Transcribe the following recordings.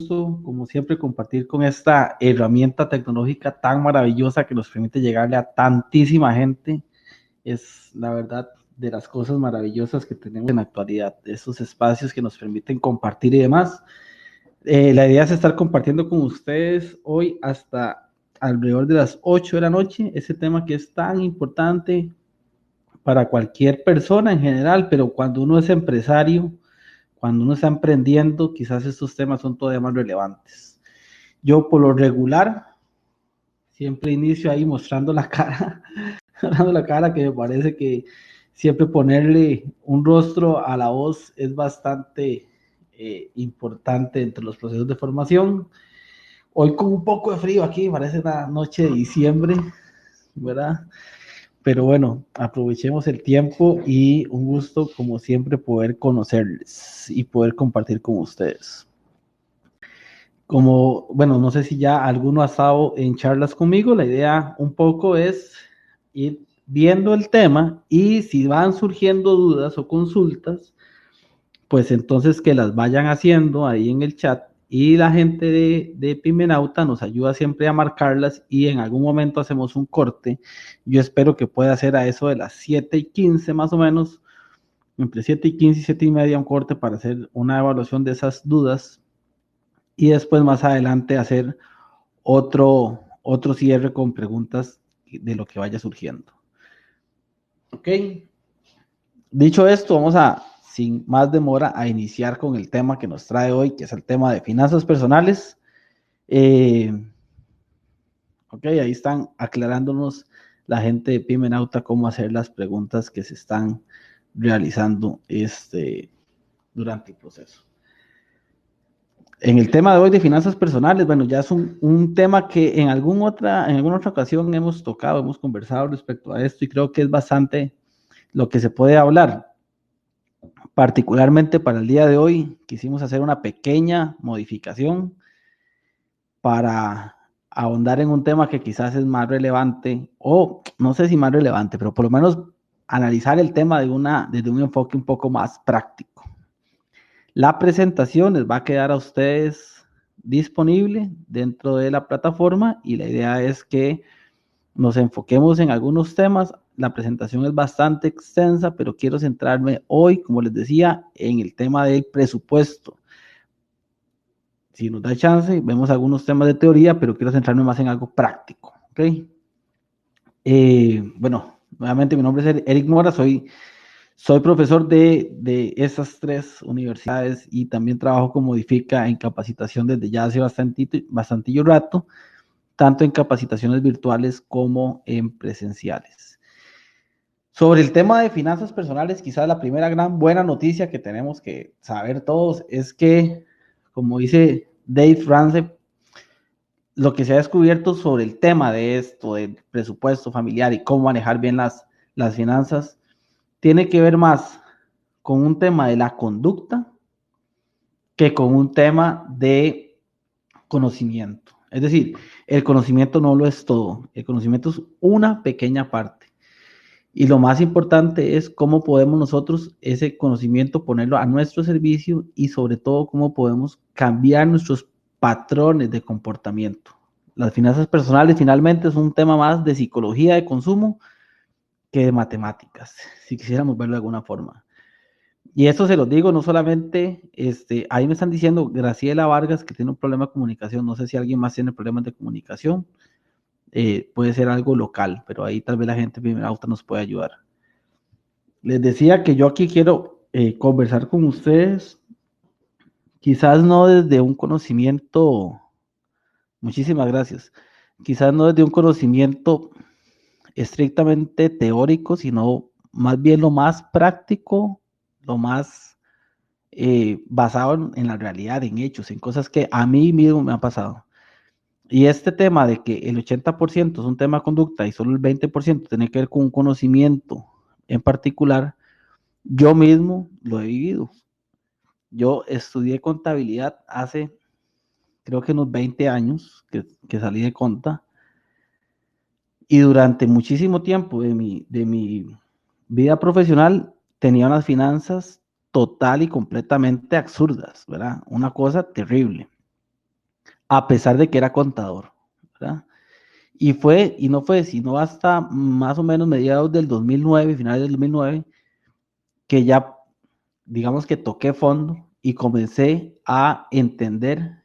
como siempre, compartir con esta herramienta tecnológica tan maravillosa que nos permite llegarle a tantísima gente. Es la verdad de las cosas maravillosas que tenemos en la actualidad, esos espacios que nos permiten compartir y demás. La idea es estar compartiendo con ustedes hoy hasta alrededor de las 8 de la noche, ese tema que es tan importante para cualquier persona en general, pero cuando uno es empresario, cuando uno está emprendiendo, quizás estos temas son todavía más relevantes. Yo por lo regular siempre inicio ahí mostrando la cara, mostrando la cara, que me parece que siempre ponerle un rostro a la voz es bastante importante entre los procesos de formación. Hoy con un poco de frío aquí, parece una noche de diciembre, ¿verdad? Pero bueno, aprovechemos el tiempo y un gusto como siempre poder conocerles y poder compartir con ustedes. Como, bueno, no sé si ya alguno ha estado en charlas conmigo, la idea un poco es ir viendo el tema y si van surgiendo dudas o consultas, pues entonces que las vayan haciendo ahí en el chat y la gente de Pimenauta nos ayuda siempre a marcarlas y en algún momento hacemos un corte. Yo espero que pueda ser a eso de las 7:15 más o menos, entre 7:15 y 7:30 un corte para hacer una evaluación de esas dudas y después más adelante hacer otro cierre con preguntas de lo que vaya surgiendo. Ok, dicho esto, vamos a, sin más demora, a iniciar con el tema que nos trae hoy, que es el tema de finanzas personales. Eh, ok, ahí están aclarándonos la gente de Pimenauta cómo hacer las preguntas que se están realizando durante el proceso. En el tema de hoy de finanzas personales, bueno, ya es un tema que en alguna otra ocasión hemos tocado, hemos conversado respecto a esto y creo que es bastante lo que se puede hablar. Particularmente para el día de hoy, quisimos hacer una pequeña modificación para ahondar en un tema que quizás es más relevante, o no sé si más relevante, pero por lo menos analizar el tema desde un enfoque un poco más práctico. La presentación les va a quedar a ustedes disponible dentro de la plataforma y la idea es que nos enfoquemos en algunos temas. La presentación es bastante extensa, pero quiero centrarme hoy, como les decía, en el tema del presupuesto. Si nos da chance, vemos algunos temas de teoría, pero quiero centrarme más en algo práctico. ¿Okay? Bueno, nuevamente mi nombre es Eric Mora, soy profesor de esas tres universidades y también trabajo como Modifica en capacitación desde ya hace bastantillo rato, tanto en capacitaciones virtuales como en presenciales. Sobre el tema de finanzas personales, quizás la primera gran buena noticia que tenemos que saber todos es que, como dice Dave Ramsey, lo que se ha descubierto sobre el tema de esto, del presupuesto familiar y cómo manejar bien las finanzas, tiene que ver más con un tema de la conducta que con un tema de conocimiento. Es decir, el conocimiento no lo es todo, el conocimiento es una pequeña parte. Y lo más importante es cómo podemos nosotros ese conocimiento ponerlo a nuestro servicio y sobre todo cómo podemos cambiar nuestros patrones de comportamiento. Las finanzas personales finalmente es un tema más de psicología de consumo que de matemáticas, si quisiéramos verlo de alguna forma. Y esto se los digo, no solamente, ahí me están diciendo Graciela Vargas que tiene un problema de comunicación, no sé si alguien más tiene problemas de comunicación, puede ser algo local, pero ahí tal vez la gente de Pimenauta nos puede ayudar. Les decía que yo aquí quiero conversar con ustedes, quizás no desde un conocimiento, muchísimas gracias, quizás no desde un conocimiento estrictamente teórico, sino más bien lo más práctico, lo más basado en la realidad, en hechos, en cosas que a mí mismo me han pasado. Y este tema de que el 80% es un tema de conducta y solo el 20% tiene que ver con un conocimiento en particular, yo mismo lo he vivido. Yo estudié contabilidad hace, creo que unos 20 años que salí de conta y durante muchísimo tiempo de mi vida profesional tenía unas finanzas total y completamente absurdas, ¿verdad? Una cosa terrible. a pesar de que era contador, ¿verdad? Y no fue sino hasta más o menos mediados del 2009, finales del 2009, que ya, digamos que toqué fondo y comencé a entender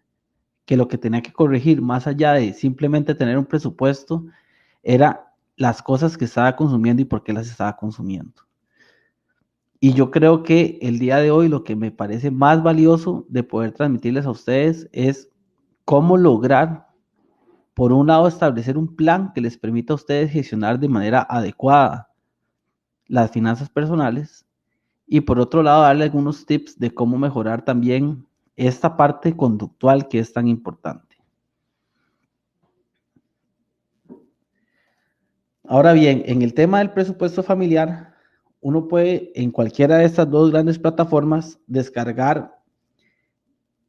que lo que tenía que corregir, más allá de simplemente tener un presupuesto, era las cosas que estaba consumiendo y por qué las estaba consumiendo. Y yo creo que el día de hoy lo que me parece más valioso de poder transmitirles a ustedes es cómo lograr, por un lado, establecer un plan que les permita a ustedes gestionar de manera adecuada las finanzas personales y por otro lado darle algunos tips de cómo mejorar también esta parte conductual que es tan importante. Ahora bien, en el tema del presupuesto familiar, uno puede en cualquiera de estas dos grandes plataformas descargar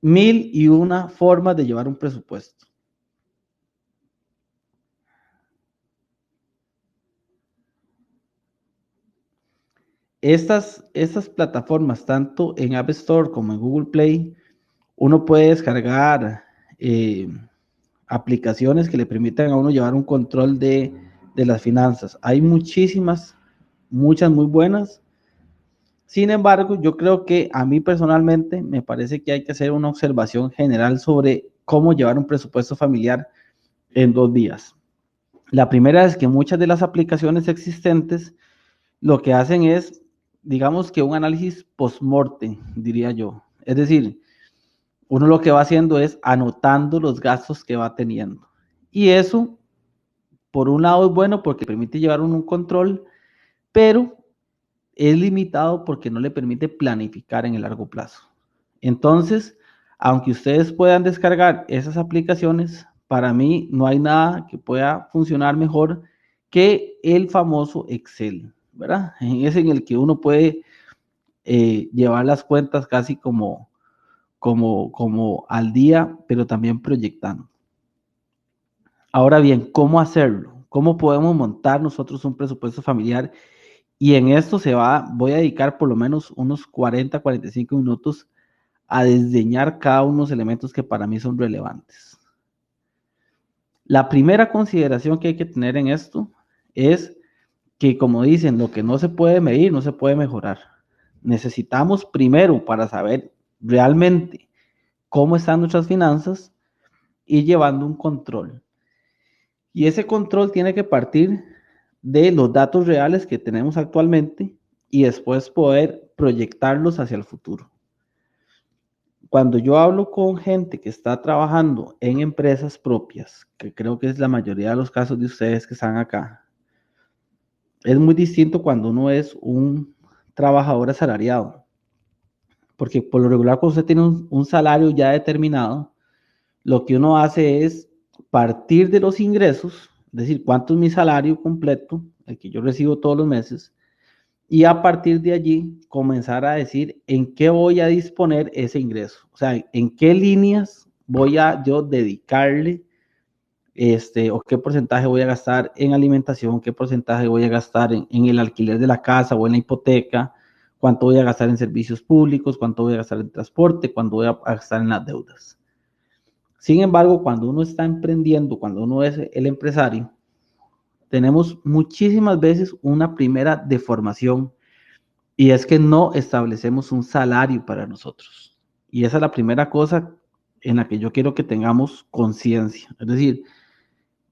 1001 formas de llevar un presupuesto. Estas plataformas, tanto en App Store como en Google Play, uno puede descargar eh, aplicaciones que le permitan a uno llevar un control de las finanzas. Hay muchísimas, muchas muy buenas. Sin embargo, yo creo que a mí personalmente me parece que hay que hacer una observación general sobre cómo llevar un presupuesto familiar en 2 vías. La primera es que muchas de las aplicaciones existentes lo que hacen es, digamos que un análisis post-mortem, diría yo. Es decir, uno lo que va haciendo es anotando los gastos que va teniendo. Y eso, por un lado, es bueno porque permite llevar un control, pero es limitado porque no le permite planificar en el largo plazo. Entonces, aunque ustedes puedan descargar esas aplicaciones, para mí no hay nada que pueda funcionar mejor que el famoso Excel, ¿verdad? Es en el que uno puede llevar las cuentas casi como al día, pero también proyectando. Ahora bien, ¿cómo hacerlo? ¿Cómo podemos montar nosotros un presupuesto familiar? Y en esto voy a dedicar por lo menos unos 40, 45 minutos a desdeñar cada uno de los elementos que para mí son relevantes. La primera consideración que hay que tener en esto es que, como dicen, lo que no se puede medir no se puede mejorar. Necesitamos primero, para saber realmente cómo están nuestras finanzas, ir llevando un control. Y ese control tiene que partir de los datos reales que tenemos actualmente y después poder proyectarlos hacia el futuro. Cuando yo hablo con gente que está trabajando en empresas propias, que creo que es la mayoría de los casos de ustedes que están acá, es muy distinto cuando uno es un trabajador asalariado, porque por lo regular cuando usted tiene un salario ya determinado, lo que uno hace es partir de los ingresos, es decir, cuánto es mi salario completo, el que yo recibo todos los meses, y a partir de allí comenzar a decir en qué voy a disponer ese ingreso, o sea, en qué líneas voy a yo dedicarle, o qué porcentaje voy a gastar en alimentación, qué porcentaje voy a gastar en el alquiler de la casa o en la hipoteca, cuánto voy a gastar en servicios públicos, cuánto voy a gastar en transporte, cuánto voy a gastar en las deudas. Sin embargo, cuando uno está emprendiendo, cuando uno es el empresario, tenemos muchísimas veces una primera deformación y es que no establecemos un salario para nosotros. Y esa es la primera cosa en la que yo quiero que tengamos conciencia. Es decir,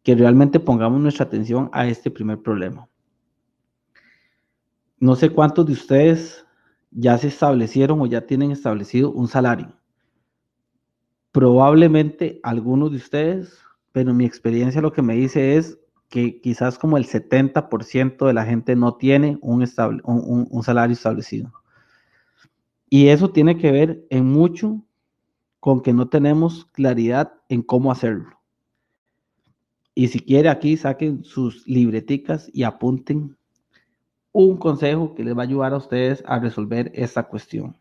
que realmente pongamos nuestra atención a este primer problema. No sé cuántos de ustedes ya se establecieron o ya tienen establecido un salario. Probablemente algunos de ustedes, pero mi experiencia lo que me dice es que quizás como el 70% de la gente no tiene un salario establecido. Y eso tiene que ver en mucho con que no tenemos claridad en cómo hacerlo. Y si quiere aquí saquen sus libreticas y apunten un consejo que les va a ayudar a ustedes a resolver esta cuestión.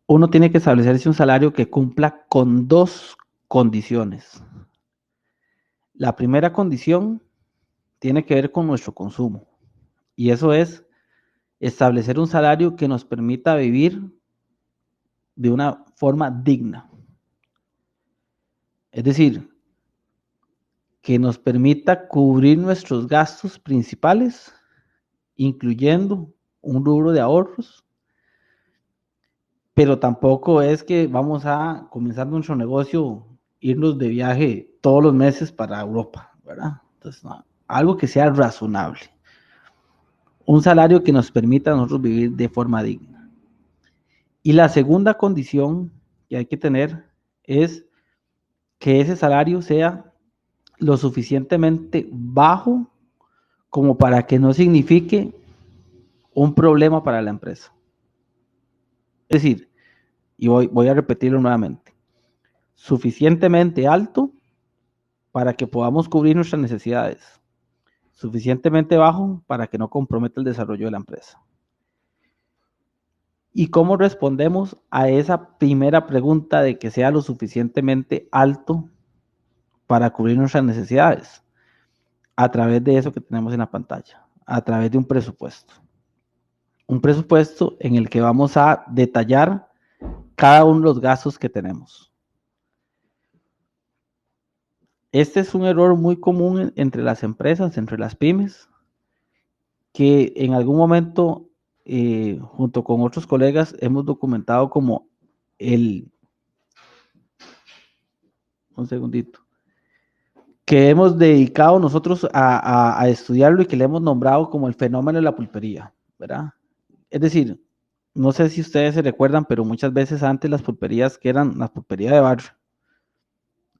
Uno tiene que establecerse un salario que cumpla con dos condiciones. La primera condición tiene que ver con nuestro consumo y eso es establecer un salario que nos permita vivir de una forma digna. Es decir, que nos permita cubrir nuestros gastos principales, incluyendo un rubro de ahorros, pero tampoco es que vamos a comenzar nuestro negocio, irnos de viaje todos los meses para Europa, ¿verdad? Entonces, no, algo que sea razonable. Un salario que nos permita a nosotros vivir de forma digna. Y la segunda condición que hay que tener es que ese salario sea lo suficientemente bajo como para que no signifique un problema para la empresa. Es decir, y voy a repetirlo nuevamente, suficientemente alto para que podamos cubrir nuestras necesidades, suficientemente bajo para que no comprometa el desarrollo de la empresa. ¿Y cómo respondemos a esa primera pregunta de que sea lo suficientemente alto para cubrir nuestras necesidades? A través de eso que tenemos en la pantalla, a través de un presupuesto. Un presupuesto en el que vamos a detallar cada uno de los gastos que tenemos. Este es un error muy común entre las empresas, entre las pymes, que en algún momento, junto con otros colegas, hemos documentado como un segundito, que hemos dedicado nosotros a estudiarlo y que le hemos nombrado como el fenómeno de la pulpería, ¿verdad? Es decir, no sé si ustedes se recuerdan, pero muchas veces antes las pulperías que eran las pulperías de barrio,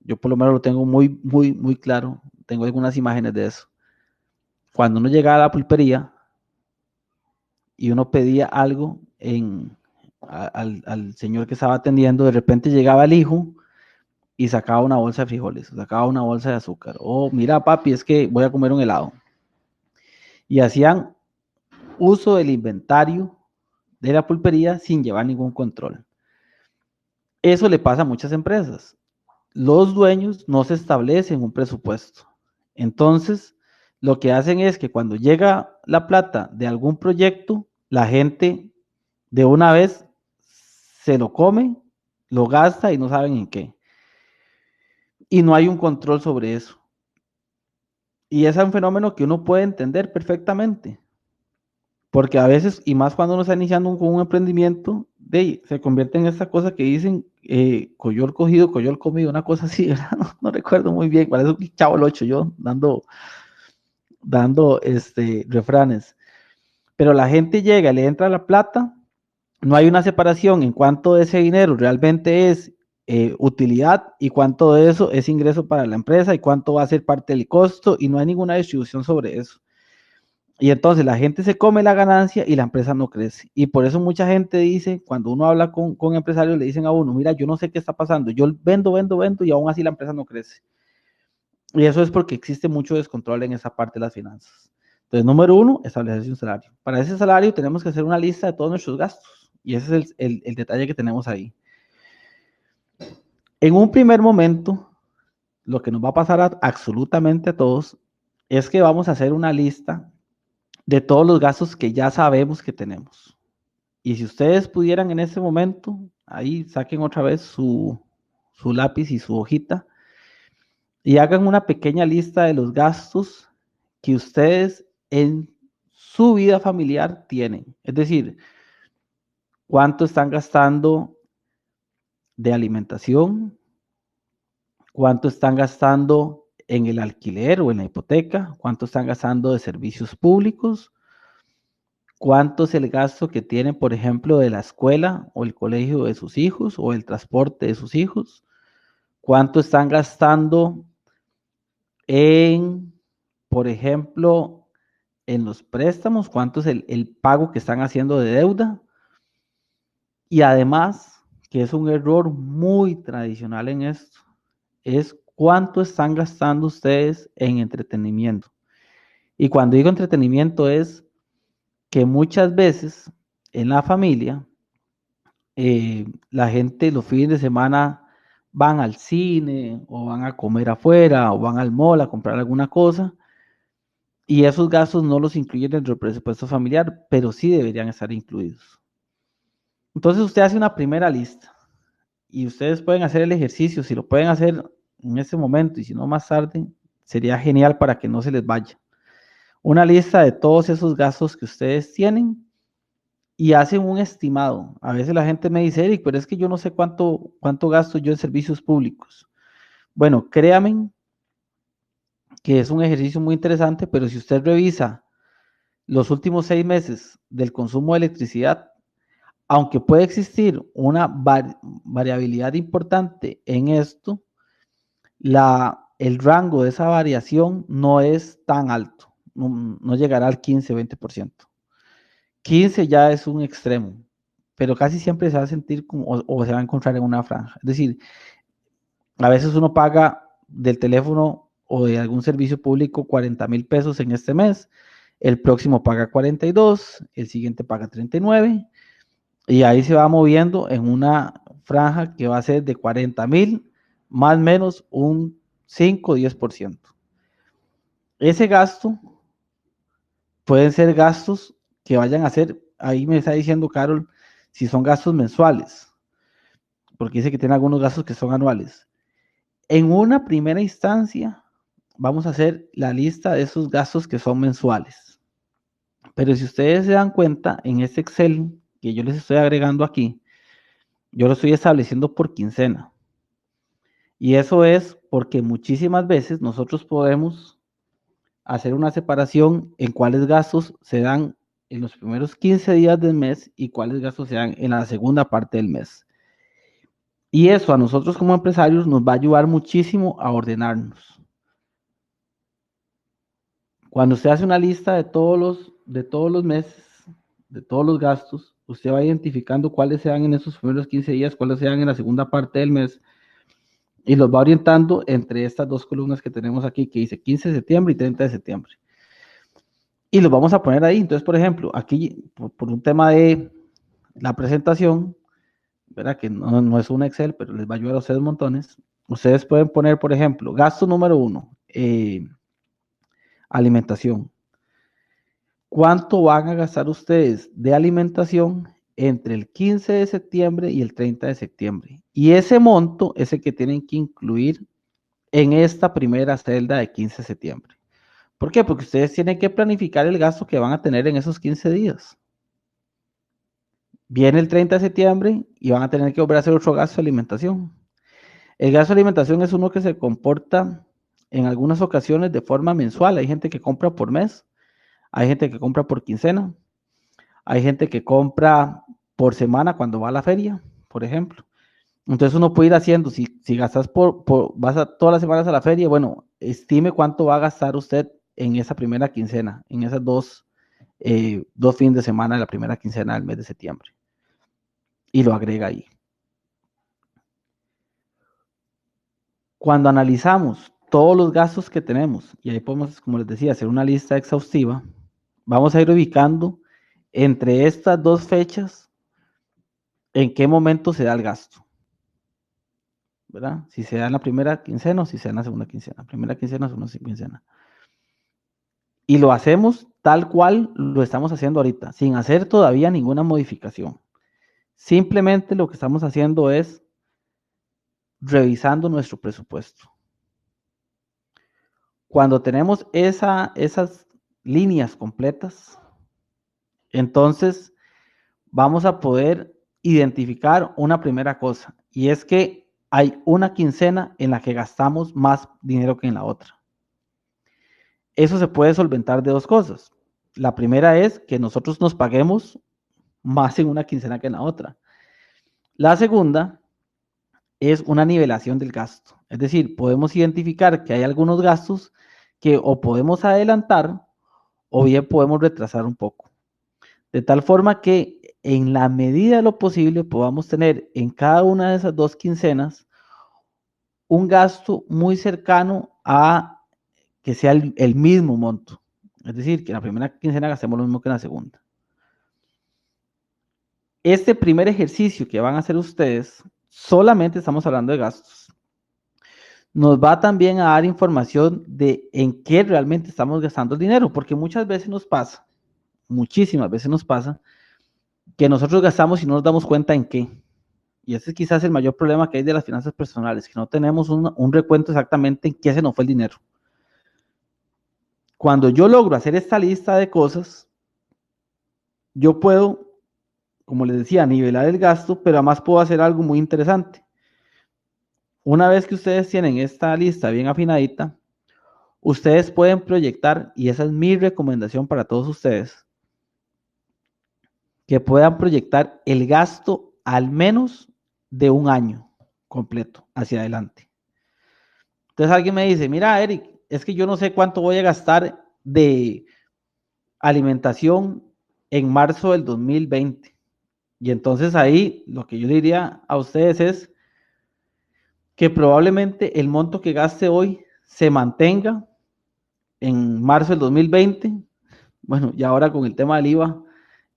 yo por lo menos lo tengo muy claro, tengo algunas imágenes de eso. Cuando uno llegaba a la pulpería y uno pedía algo al señor que estaba atendiendo, de repente llegaba el hijo y sacaba una bolsa de frijoles, sacaba una bolsa de azúcar. Oh, mira, papi, es que voy a comer un helado. Y hacían uso del inventario de la pulpería sin llevar ningún control. Eso le pasa a muchas empresas. Los dueños no se establecen un presupuesto. Entonces, lo que hacen es que cuando llega la plata de algún proyecto, la gente de una vez se lo come, lo gasta y no saben en qué. Y no hay un control sobre eso. Y es un fenómeno que uno puede entender perfectamente. Porque a veces, y más cuando uno está iniciando con un emprendimiento, se convierte en esta cosa que dicen coyol cogido, coyol comido, una cosa así, ¿verdad? No recuerdo muy bien, parece un chavo el 8 yo, dando refranes. Pero la gente llega, le entra la plata, no hay una separación en cuánto de ese dinero realmente es utilidad y cuánto de eso es ingreso para la empresa y cuánto va a ser parte del costo y no hay ninguna distribución sobre eso. Y entonces la gente se come la ganancia y la empresa no crece. Y por eso mucha gente dice, cuando uno habla con empresarios, le dicen a uno, mira, yo no sé qué está pasando, yo vendo y aún así la empresa no crece. Y eso es porque existe mucho descontrol en esa parte de las finanzas. Entonces, número uno, establecerse un salario. Para ese salario tenemos que hacer una lista de todos nuestros gastos. Y ese es el detalle que tenemos ahí. En un primer momento, lo que nos va a pasar absolutamente a todos es que vamos a hacer una lista de todos los gastos que ya sabemos que tenemos. Y si ustedes pudieran en ese momento, ahí saquen otra vez su lápiz y su hojita y hagan una pequeña lista de los gastos que ustedes en su vida familiar tienen. Es decir, cuánto están gastando de alimentación, cuánto están gastando en el alquiler o en la hipoteca, cuánto están gastando de servicios públicos, cuánto es el gasto que tienen, por ejemplo, de la escuela o el colegio de sus hijos o el transporte de sus hijos, cuánto están gastando en, por ejemplo, en los préstamos, cuánto es el pago que están haciendo de deuda. Y además, que es un error muy tradicional en esto, es cuánto están gastando ustedes en entretenimiento. Y cuando digo entretenimiento es que muchas veces en la familia, la gente los fines de semana van al cine o van a comer afuera o van al mall a comprar alguna cosa y esos gastos no los incluyen dentro del presupuesto familiar, pero sí deberían estar incluidos. Entonces usted hace una primera lista y ustedes pueden hacer el ejercicio, si lo pueden hacer en este momento y si no más tarde, sería genial para que no se les vaya. Una lista de todos esos gastos que ustedes tienen y hacen un estimado. A veces la gente me dice, Eric, pero es que yo no sé cuánto gasto yo en servicios públicos. Bueno, créanme que es un ejercicio muy interesante, pero si usted revisa los últimos 6 meses del consumo de electricidad, aunque puede existir una variabilidad importante en esto, el rango de esa variación no es tan alto, no llegará al 15-20%. 15 ya es un extremo, pero casi siempre se va a sentir como, o se va a encontrar en una franja. Es decir, a veces uno paga del teléfono o de algún servicio público 40,000 pesos en este mes, el próximo paga 42, el siguiente paga 39, y ahí se va moviendo en una franja que va a ser de 40,000, más o menos un 5-10%. Ese gasto pueden ser gastos que vayan a ser, ahí me está diciendo Carol, si son gastos mensuales, porque dice que tiene algunos gastos que son anuales. En una primera instancia, vamos a hacer la lista de esos gastos que son mensuales. Pero si ustedes se dan cuenta, en este Excel que yo les estoy agregando aquí, yo lo estoy estableciendo por quincena. Y eso es porque muchísimas veces nosotros podemos hacer una separación en cuáles gastos se dan en los primeros 15 días del mes y cuáles gastos se dan en la segunda parte del mes. Y eso a nosotros como empresarios nos va a ayudar muchísimo a ordenarnos. Cuando usted hace una lista de todos los meses, de todos los gastos, usted va identificando cuáles se dan en esos primeros 15 días, cuáles se dan en la segunda parte del mes, y los va orientando entre estas dos columnas que tenemos aquí, que dice 15 de septiembre y 30 de septiembre. Y los vamos a poner ahí. Entonces, por ejemplo, aquí, por un tema de la presentación, ¿verdad? Que no es un Excel, pero les va a ayudar a ustedes montones. Ustedes pueden poner, por ejemplo, gasto número 1, alimentación. ¿Cuánto van a gastar ustedes de alimentación entre el 15 de septiembre y el 30 de septiembre? Y ese monto es el que tienen que incluir en esta primera celda de 15 de septiembre. ¿Por qué? Porque ustedes tienen que planificar el gasto que van a tener en esos 15 días. Viene el 30 de septiembre y van a tener que volver a hacer otro gasto de alimentación. El gasto de alimentación es uno que se comporta en algunas ocasiones de forma mensual. Hay gente que compra por mes, hay gente que compra por quincena, hay gente que compra por semana cuando va a la feria, por ejemplo. Entonces uno puede ir haciendo, si gastas vas todas las semanas a la feria, bueno, estime cuánto va a gastar usted en esa primera quincena, en esas dos fines de semana de la primera quincena del mes de septiembre. Y lo agrega ahí. Cuando analizamos todos los gastos que tenemos, y ahí podemos, como les decía, hacer una lista exhaustiva, vamos a ir ubicando entre estas dos fechas en qué momento se da el gasto, ¿verdad? Si se da en la primera quincena o si se da en la segunda quincena, primera quincena o segunda quincena. Y lo hacemos tal cual lo estamos haciendo ahorita, sin hacer todavía ninguna modificación. Simplemente lo que estamos haciendo es revisando nuestro presupuesto. Cuando tenemos esas líneas completas, entonces vamos a poder identificar una primera cosa, y es que hay una quincena en la que gastamos más dinero que en la otra. Eso se puede solventar de dos cosas. La primera es que nosotros nos paguemos más en una quincena que en la otra. La segunda es una nivelación del gasto. Es decir, podemos identificar que hay algunos gastos que o podemos adelantar o bien podemos retrasar un poco. De tal forma que en la medida de lo posible podamos tener en cada una de esas dos quincenas un gasto muy cercano a que sea el mismo monto. Es decir, que en la primera quincena gastemos lo mismo que en la segunda. Este primer ejercicio que van a hacer ustedes, solamente estamos hablando de gastos. Nos va también a dar información de en qué realmente estamos gastando el dinero, porque muchas veces nos pasa, muchísimas veces nos pasa, que nosotros gastamos y no nos damos cuenta en qué. Y ese es quizás el mayor problema que hay de las finanzas personales, que no tenemos un recuento exactamente en qué se nos fue el dinero. Cuando yo logro hacer esta lista de cosas, yo puedo, como les decía, nivelar el gasto, pero además puedo hacer algo muy interesante. Una vez que ustedes tienen esta lista bien afinadita, ustedes pueden proyectar, y esa es mi recomendación para todos ustedes, que puedan proyectar el gasto al menos de un año completo hacia adelante. Entonces alguien me dice, mira, Eric, es que yo no sé cuánto voy a gastar de alimentación en marzo del 2020. Y entonces ahí lo que yo le diría a ustedes es que probablemente el monto que gaste hoy se mantenga en marzo del 2020. Bueno, y ahora con el tema del IVA,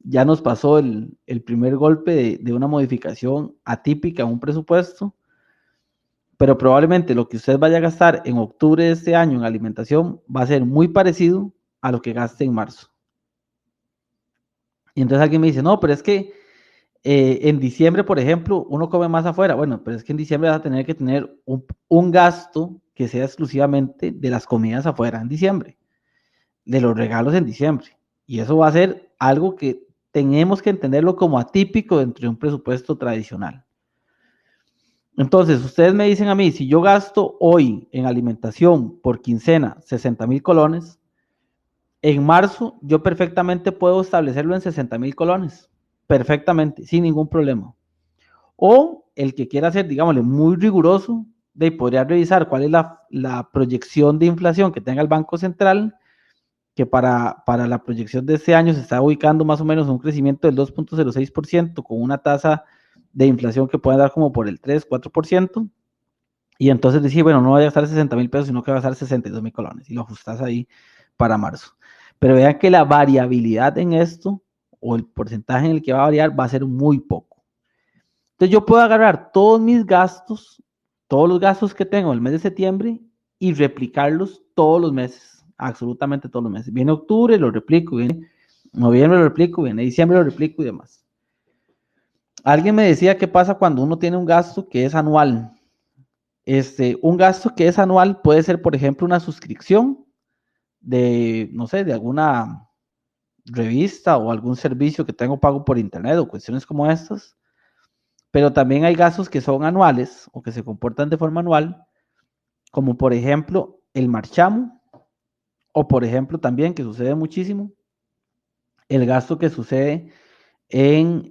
ya nos pasó el primer golpe de una modificación atípica en un presupuesto, pero probablemente lo que usted vaya a gastar en octubre de este año en alimentación va a ser muy parecido a lo que gaste en marzo. Y entonces alguien me dice, no, pero es que en diciembre, por ejemplo, uno come más afuera. Bueno, pero es que en diciembre vas a tener que tener un gasto que sea exclusivamente de las comidas afuera en diciembre, de los regalos en diciembre. Y eso va a ser algo que tenemos que entenderlo como atípico dentro de un presupuesto tradicional. Entonces, ustedes me dicen a mí, si yo gasto hoy en alimentación por quincena 60,000 colones, en marzo yo perfectamente puedo establecerlo en 60,000 colones, perfectamente, sin ningún problema. O el que quiera ser, digámosle, muy riguroso, de podría revisar cuál es la proyección de inflación que tenga el Banco Central, que para la proyección de este año se está ubicando más o menos un crecimiento del 2,06%, con una tasa de inflación que puede dar como por el 3, 4%. Y entonces decir, bueno, no voy a gastar 60,000 pesos, sino que voy a gastar 62,000 colones. Y lo ajustas ahí para marzo. Pero vean que la variabilidad en esto, o el porcentaje en el que va a variar, va a ser muy poco. Entonces yo puedo agarrar todos mis gastos, todos los gastos que tengo en el mes de septiembre y replicarlos todos los meses, absolutamente todos los meses. Viene octubre, lo replico, viene noviembre, lo replico, viene diciembre, lo replico y demás. Alguien me decía qué pasa cuando uno tiene un gasto que es anual. Un gasto que es anual puede ser, por ejemplo, una suscripción de, no sé, de alguna revista o algún servicio que tengo pago por internet o cuestiones como estas. Pero también hay gastos que son anuales o que se comportan de forma anual, como por ejemplo el marchamo, o por ejemplo también, que sucede muchísimo, el gasto que sucede en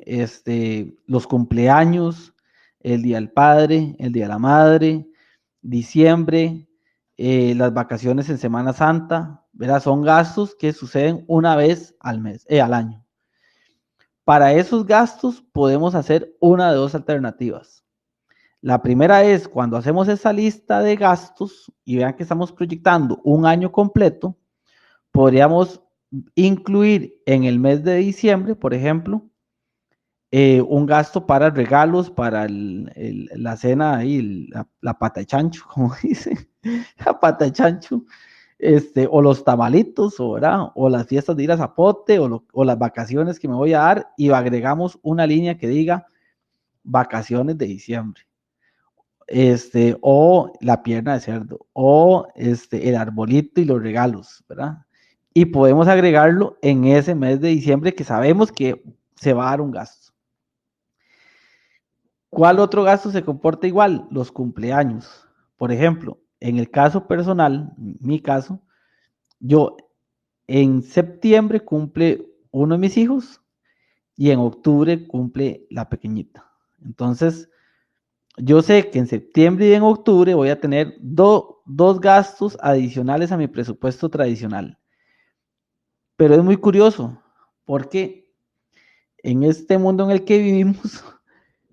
los cumpleaños, el Día del Padre, el Día de la Madre, diciembre, las vacaciones en Semana Santa, ¿verdad? Son gastos que suceden una vez al año. Para esos gastos podemos hacer una de dos alternativas. La primera es cuando hacemos esa lista de gastos y vean que estamos proyectando un año completo, podríamos incluir en el mes de diciembre, por ejemplo, un gasto para regalos, para la cena ahí, la pata de chancho, como dice, la pata de chancho, o los tamalitos, ¿verdad? O las fiestas de ir a Zapote, o las vacaciones que me voy a dar, y agregamos una línea que diga vacaciones de diciembre. O la pierna de cerdo, o el arbolito y los regalos, ¿verdad? Y podemos agregarlo en ese mes de diciembre que sabemos que se va a dar un gasto. ¿Cuál otro gasto se comporta igual? Los cumpleaños. Por ejemplo, en el caso personal, mi caso, yo en septiembre cumple uno de mis hijos y en octubre cumple la pequeñita. Entonces, yo sé que en septiembre y en octubre voy a tener dos gastos adicionales a mi presupuesto tradicional. Pero es muy curioso porque en este mundo en el que vivimos,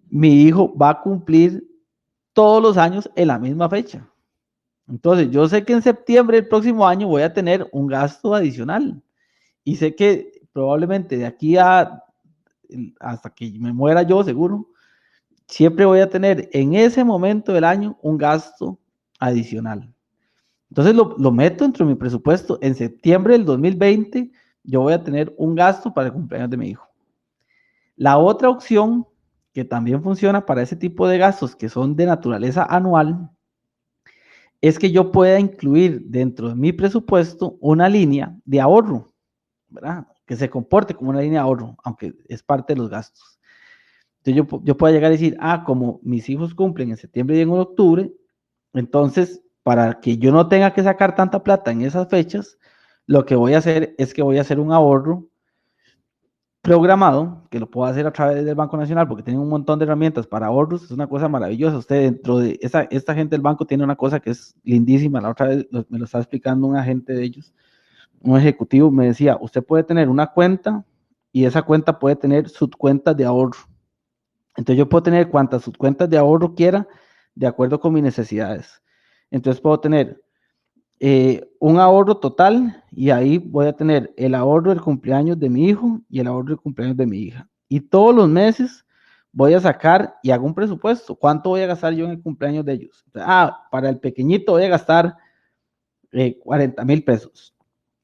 mi hijo va a cumplir todos los años en la misma fecha. Entonces, yo sé que en septiembre del próximo año voy a tener un gasto adicional y sé que probablemente de aquí hasta que me muera yo, seguro, siempre voy a tener en ese momento del año un gasto adicional. Entonces lo meto dentro de mi presupuesto. En septiembre del 2020 yo voy a tener un gasto para el cumpleaños de mi hijo. La otra opción que también funciona para ese tipo de gastos que son de naturaleza anual es que yo pueda incluir dentro de mi presupuesto una línea de ahorro, ¿verdad? Que se comporte como una línea de ahorro, aunque es parte de los gastos. Entonces yo puedo llegar a decir, como mis hijos cumplen en septiembre y en octubre, entonces para que yo no tenga que sacar tanta plata en esas fechas, lo que voy a hacer es que voy a hacer un ahorro programado, que lo puedo hacer a través del Banco Nacional, porque tienen un montón de herramientas para ahorros, es una cosa maravillosa. Usted dentro de esta gente del banco tiene una cosa que es lindísima, la otra vez me lo estaba explicando un agente de ellos, un ejecutivo, me decía, usted puede tener una cuenta y esa cuenta puede tener subcuentas de ahorro. Entonces yo puedo tener cuantas subcuentas de ahorro quiera de acuerdo con mis necesidades. Entonces puedo tener un ahorro total y ahí voy a tener el ahorro del cumpleaños de mi hijo y el ahorro del cumpleaños de mi hija. Y todos los meses voy a sacar y hago un presupuesto. ¿Cuánto voy a gastar yo en el cumpleaños de ellos? Para el pequeñito voy a gastar 40,000 pesos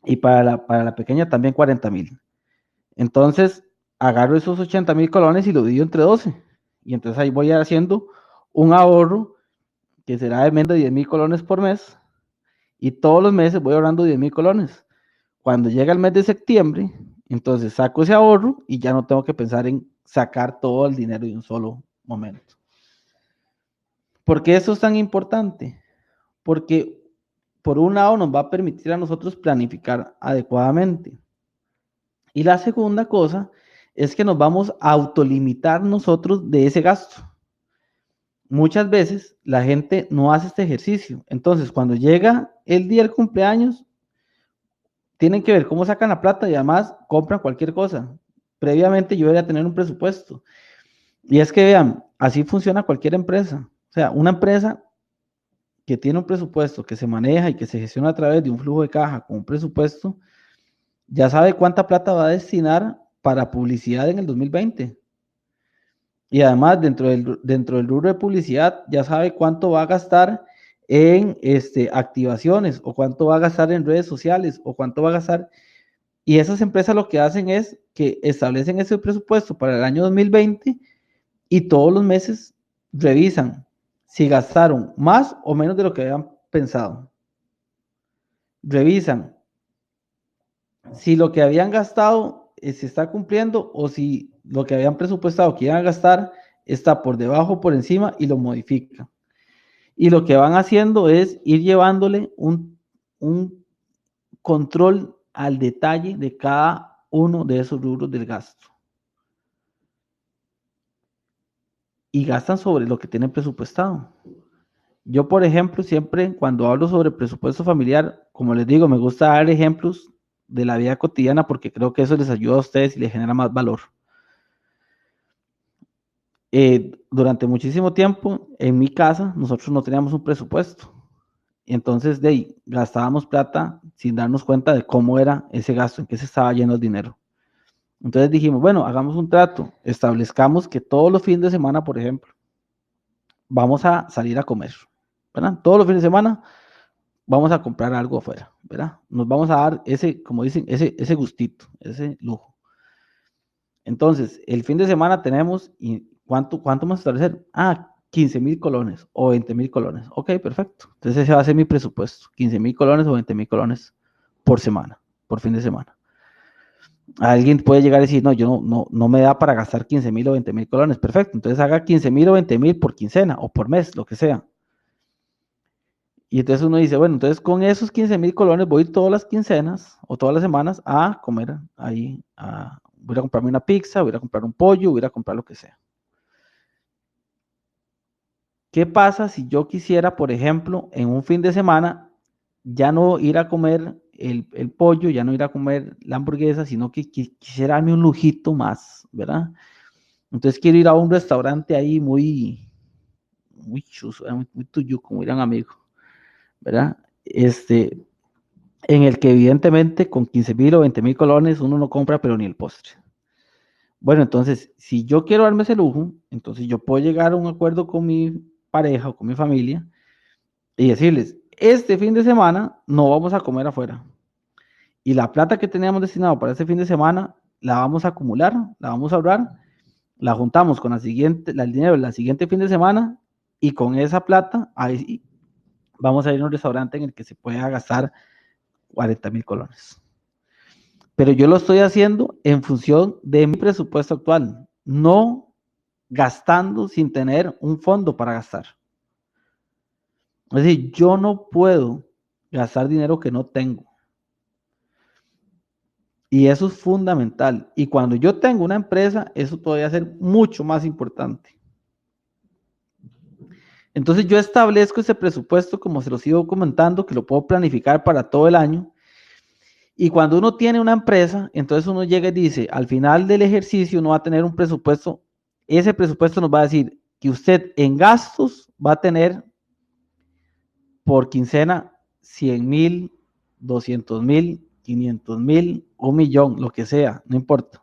y para la pequeña también 40,000. Entonces agarro esos 80,000 colones y lo divido entre 12. Y entonces ahí voy haciendo un ahorro que será de menos de 10,000 colones por mes y todos los meses voy ahorrando 10,000 colones. Cuando llega el mes de septiembre, entonces saco ese ahorro y ya no tengo que pensar en sacar todo el dinero de un solo momento. ¿Por qué eso es tan importante? Porque por un lado nos va a permitir a nosotros planificar adecuadamente. Y la segunda cosa es que nos vamos a autolimitar nosotros de ese gasto. Muchas veces la gente no hace este ejercicio. Entonces, cuando llega el día del cumpleaños, tienen que ver cómo sacan la plata y además compran cualquier cosa. Previamente yo debería tener un presupuesto. Y es que vean, así funciona cualquier empresa. O sea, una empresa que tiene un presupuesto que se maneja y que se gestiona a través de un flujo de caja con un presupuesto, ya sabe cuánta plata va a destinar para publicidad en el 2020. Y además, dentro del rubro de publicidad, ya sabe cuánto va a gastar en activaciones o cuánto va a gastar en redes sociales o cuánto va a gastar. Y esas empresas lo que hacen es que establecen ese presupuesto para el año 2020 y todos los meses revisan si gastaron más o menos de lo que habían pensado. Revisan si lo que habían gastado se está cumpliendo o si lo que habían presupuestado que iban a gastar está por debajo o por encima y lo modifican. Y lo que van haciendo es ir llevándole un control al detalle de cada uno de esos rubros del gasto. Y gastan sobre lo que tienen presupuestado. Yo, por ejemplo, siempre cuando hablo sobre presupuesto familiar, como les digo, me gusta dar ejemplos de la vida cotidiana porque creo que eso les ayuda a ustedes y les genera más valor. Durante muchísimo tiempo en mi casa nosotros no teníamos un presupuesto. Y entonces de ahí gastábamos plata sin darnos cuenta de cómo era ese gasto, en qué se estaba yendo el dinero. Entonces dijimos, bueno, hagamos un trato, establezcamos que todos los fines de semana, por ejemplo, vamos a salir a comer, ¿verdad? Todos los fines de semana vamos a comprar algo afuera, ¿verdad? Nos vamos a dar ese, como dicen, ese gustito, ese lujo. Entonces, el fin de semana tenemos, ¿y cuánto vamos a establecer? 15,000 colones o 20,000 colones. Ok, perfecto. Entonces ese va a ser mi presupuesto, 15,000 colones o 20,000 colones por semana, por fin de semana. Alguien puede llegar y decir, no, yo no me da para gastar 15,000 o 20,000 colones. Perfecto, entonces haga 15,000 o 20,000 por quincena o por mes, lo que sea. Y entonces uno dice, bueno, entonces con esos 15,000 colones voy todas las quincenas o todas las semanas a comer ahí, voy a comprarme una pizza, voy a comprar un pollo, voy a comprar lo que sea. ¿Qué pasa si yo quisiera, por ejemplo, en un fin de semana, ya no ir a comer el pollo, ya no ir a comer la hamburguesa, sino que quisiera darme un lujito más, ¿verdad? Entonces quiero ir a un restaurante ahí muy chuzo, muy tuyo, como dirán amigos, ¿verdad? En el que evidentemente con 15,000 o 20,000 colones uno no compra, pero ni el postre. Bueno, entonces, si yo quiero darme ese lujo, entonces yo puedo llegar a un acuerdo con mi pareja o con mi familia y decirles, este fin de semana no vamos a comer afuera. Y la plata que teníamos destinado para este fin de semana la vamos a acumular, la vamos a ahorrar la juntamos con el dinero del siguiente fin de semana y con esa plata, ahí vamos a ir a un restaurante en el que se pueda gastar 40,000 colones. Pero yo lo estoy haciendo en función de mi presupuesto actual, no gastando sin tener un fondo para gastar. Es decir, yo no puedo gastar dinero que no tengo. Y eso es fundamental. Y cuando yo tengo una empresa, eso todavía va a ser mucho más importante. Entonces yo establezco ese presupuesto, como se los sigo comentando, que lo puedo planificar para todo el año. Y cuando uno tiene una empresa, entonces uno llega y dice, al final del ejercicio uno va a tener un presupuesto. Ese presupuesto nos va a decir que usted en gastos va a tener por quincena 100,000, 200,000, 500,000, 1,000,000, lo que sea, no importa.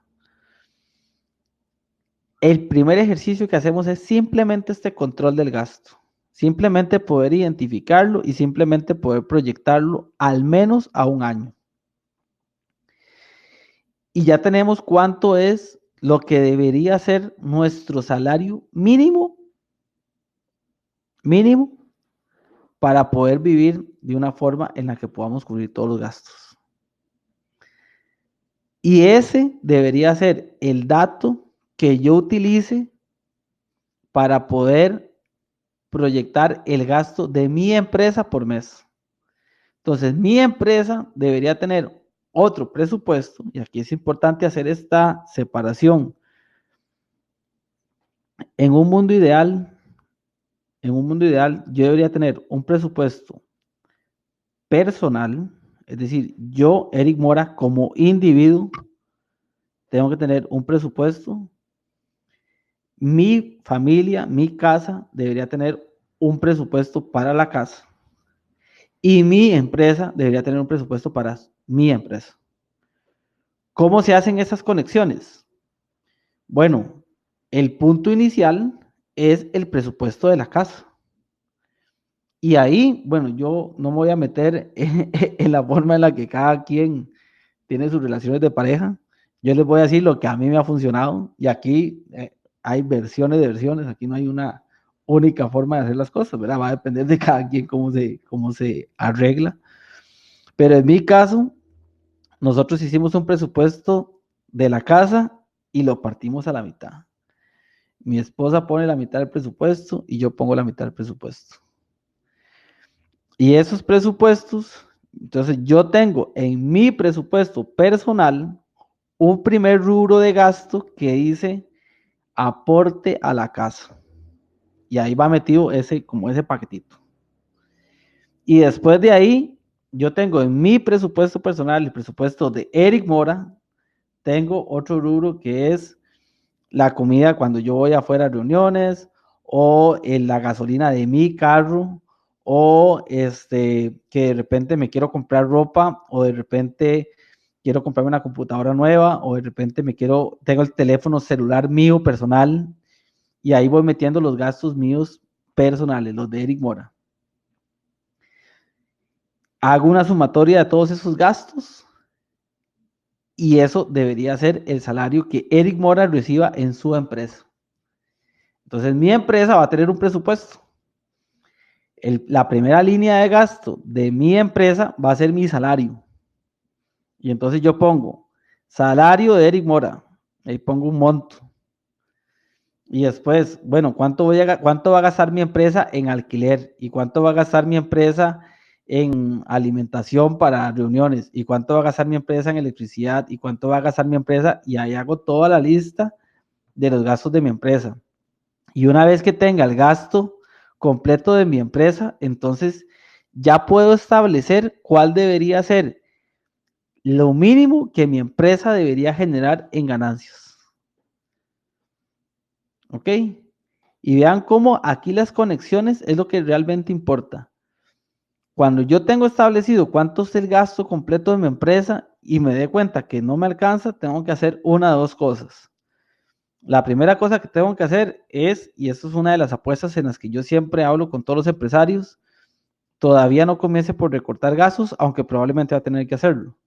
El primer ejercicio que hacemos es simplemente este control del gasto. Simplemente poder identificarlo y simplemente poder proyectarlo al menos a un año. Y ya tenemos cuánto es lo que debería ser nuestro salario mínimo para poder vivir de una forma en la que podamos cubrir todos los gastos. Y ese debería ser el dato que yo utilice para poder proyectar el gasto de mi empresa por mes. Entonces, mi empresa debería tener otro presupuesto, y aquí es importante hacer esta separación. En un mundo ideal, yo debería tener un presupuesto personal, es decir, yo, Eric Mora, como individuo, tengo que tener un presupuesto. Mi familia, mi casa, debería tener un presupuesto para la casa. Y mi empresa debería tener un presupuesto para mi empresa. ¿Cómo se hacen esas conexiones? Bueno, el punto inicial es el presupuesto de la casa. Y ahí, bueno, yo no me voy a meter en la forma en la que cada quien tiene sus relaciones de pareja. Yo les voy a decir lo que a mí me ha funcionado. Y aquí hay versiones de versiones. Aquí no hay una única forma de hacer las cosas, ¿verdad? Va a depender de cada quien cómo se arregla. Pero en mi caso, nosotros hicimos un presupuesto de la casa y lo partimos a la mitad. Mi esposa pone la mitad del presupuesto y yo pongo la mitad del presupuesto. Y esos presupuestos, entonces yo tengo en mi presupuesto personal un primer rubro de gasto que dice aporte a la casa. Y ahí va metido como ese paquetito. Y después de ahí, yo tengo en mi presupuesto personal, el presupuesto de Eric Mora, tengo otro rubro que es la comida cuando yo voy afuera a reuniones, o la gasolina de mi carro, o que de repente me quiero comprar ropa, o de repente quiero comprarme una computadora nueva, o de repente tengo el teléfono celular mío personal, y ahí voy metiendo los gastos míos personales, los de Eric Mora. Hago una sumatoria de todos esos gastos y eso debería ser el salario que Eric Mora reciba en su empresa. Entonces, mi empresa va a tener un presupuesto. La primera línea de gasto de mi empresa va a ser mi salario. Y entonces yo pongo salario de Eric Mora. Ahí pongo un monto. Y después, bueno, ¿cuánto va a gastar mi empresa en alquiler? ¿Y cuánto va a gastar mi empresa en alimentación para reuniones? ¿Y cuánto va a gastar mi empresa en electricidad? ¿Y cuánto va a gastar mi empresa? Y ahí hago toda la lista de los gastos de mi empresa. Y una vez que tenga el gasto completo de mi empresa, entonces ya puedo establecer cuál debería ser lo mínimo que mi empresa debería generar en ganancias. ¿Ok? Y vean cómo aquí las conexiones es lo que realmente importa. Cuando yo tengo establecido cuánto es el gasto completo de mi empresa y me dé cuenta que no me alcanza, tengo que hacer una de dos cosas. La primera cosa que tengo que hacer es, y esto es una de las apuestas en las que yo siempre hablo con todos los empresarios, todavía no comience por recortar gastos, aunque probablemente va a tener que hacerlo.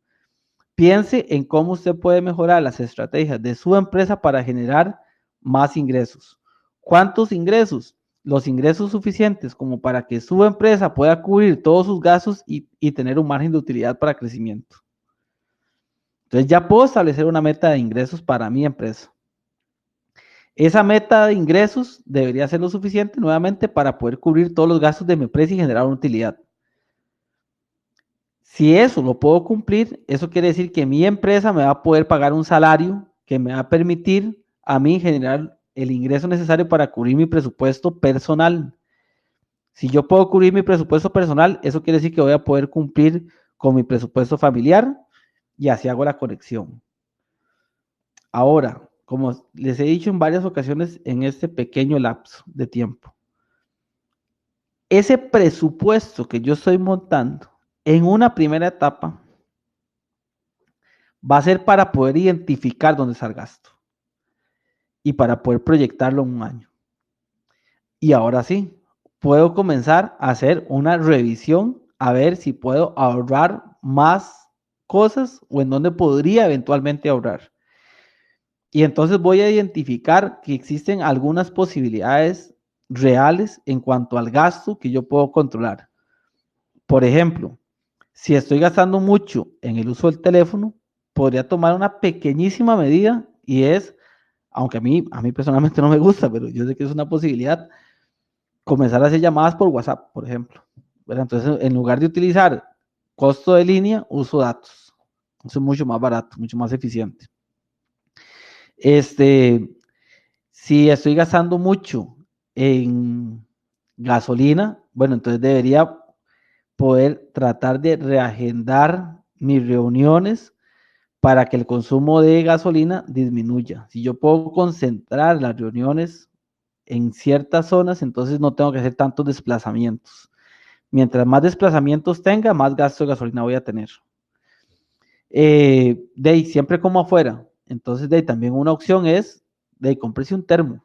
Piense en cómo usted puede mejorar las estrategias de su empresa para generar más ingresos. ¿Cuántos ingresos? Los ingresos suficientes como para que su empresa pueda cubrir todos sus gastos y tener un margen de utilidad para crecimiento. Entonces ya puedo establecer una meta de ingresos para mi empresa. Esa meta de ingresos debería ser lo suficiente nuevamente para poder cubrir todos los gastos de mi empresa y generar una utilidad. Si eso lo puedo cumplir, eso quiere decir que mi empresa me va a poder pagar un salario que me va a permitir a mí generar el ingreso necesario para cubrir mi presupuesto personal. Si yo puedo cubrir mi presupuesto personal, eso quiere decir que voy a poder cumplir con mi presupuesto familiar y así hago la conexión. Ahora, como les he dicho en varias ocasiones en este pequeño lapso de tiempo, ese presupuesto que yo estoy montando en una primera etapa va a ser para poder identificar dónde está el gasto y para poder proyectarlo en un año. Y ahora sí, puedo comenzar a hacer una revisión a ver si puedo ahorrar más cosas o en dónde podría eventualmente ahorrar. Y entonces voy a identificar que existen algunas posibilidades reales en cuanto al gasto que yo puedo controlar. Por ejemplo, si estoy gastando mucho en el uso del teléfono, podría tomar una pequeñísima medida y es, aunque a mí personalmente no me gusta, pero yo sé que es una posibilidad, comenzar a hacer llamadas por WhatsApp, por ejemplo. ¿Verdad? Entonces, en lugar de utilizar costo de línea, uso datos. Eso es mucho más barato, mucho más eficiente. Si estoy gastando mucho en gasolina, bueno, entonces debería poder tratar de reagendar mis reuniones para que el consumo de gasolina disminuya. Si yo puedo concentrar las reuniones en ciertas zonas, entonces no tengo que hacer tantos desplazamientos. Mientras más desplazamientos tenga, más gasto de gasolina voy a tener. De ahí, siempre como afuera. Entonces, de ahí, también una opción es de ahí, cómprese un termo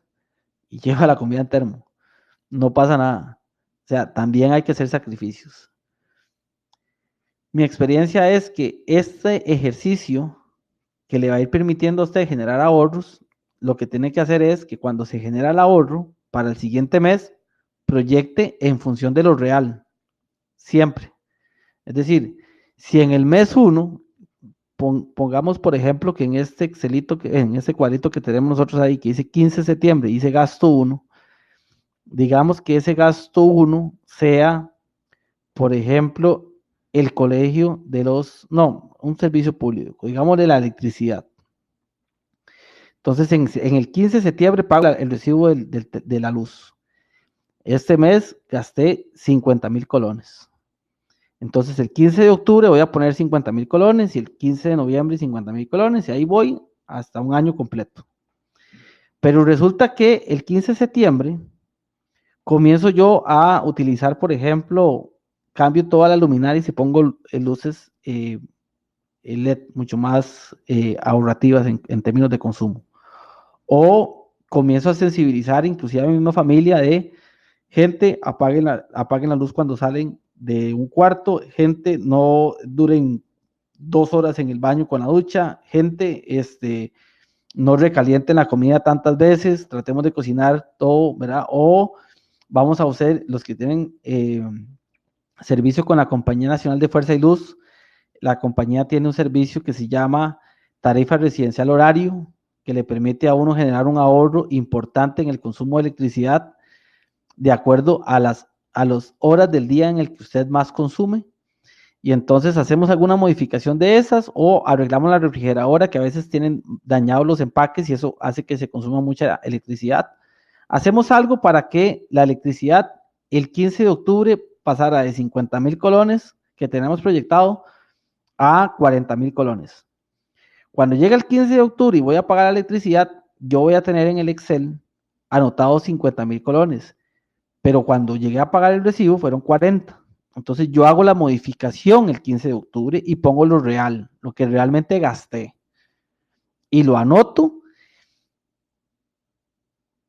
y lleva la comida en termo. No pasa nada. O sea, también hay que hacer sacrificios. Mi experiencia es que este ejercicio que le va a ir permitiendo a usted generar ahorros, lo que tiene que hacer es que cuando se genera el ahorro para el siguiente mes, proyecte en función de lo real, siempre. Es decir, si en el mes 1, pongamos por ejemplo que en este Excelito, en este cuadrito que tenemos nosotros ahí, que dice 15 de septiembre, dice gasto 1, digamos que ese gasto 1 sea, por ejemplo, el colegio de no, un servicio público, digamos de la electricidad. Entonces, en el 15 de septiembre pago el recibo de la luz. Este mes gasté 50,000 colones. Entonces, el 15 de octubre voy a poner 50,000 colones y el 15 de noviembre 50,000 colones y ahí voy hasta un año completo. Pero resulta que el 15 de septiembre comienzo yo a utilizar, por ejemplo, cambio todas las luminarias y pongo luces LED mucho más ahorrativas en términos de consumo. O comienzo a sensibilizar inclusive a mi misma familia de gente, apaguen la luz cuando salen de un cuarto, gente, no duren 2 horas en el baño con la ducha, gente, no recalienten la comida tantas veces, tratemos de cocinar todo, ¿verdad? O vamos a usar los que tienen servicio con la Compañía Nacional de Fuerza y Luz. La compañía tiene un servicio que se llama tarifa residencial horario, que le permite a uno generar un ahorro importante en el consumo de electricidad de acuerdo a las horas del día en el que usted más consume. Y entonces hacemos alguna modificación de esas o arreglamos la refrigeradora que a veces tienen dañados los empaques y eso hace que se consuma mucha electricidad. Hacemos algo para que la electricidad el 15 de octubre pasara de 50,000 colones que tenemos proyectado a 40,000 colones. Cuando llegue el 15 de octubre y voy a pagar la electricidad, yo voy a tener en el Excel anotados 50,000 colones, pero cuando llegué a pagar el recibo fueron 40. Entonces yo hago la modificación el 15 de octubre y pongo lo real, lo que realmente gasté. Y lo anoto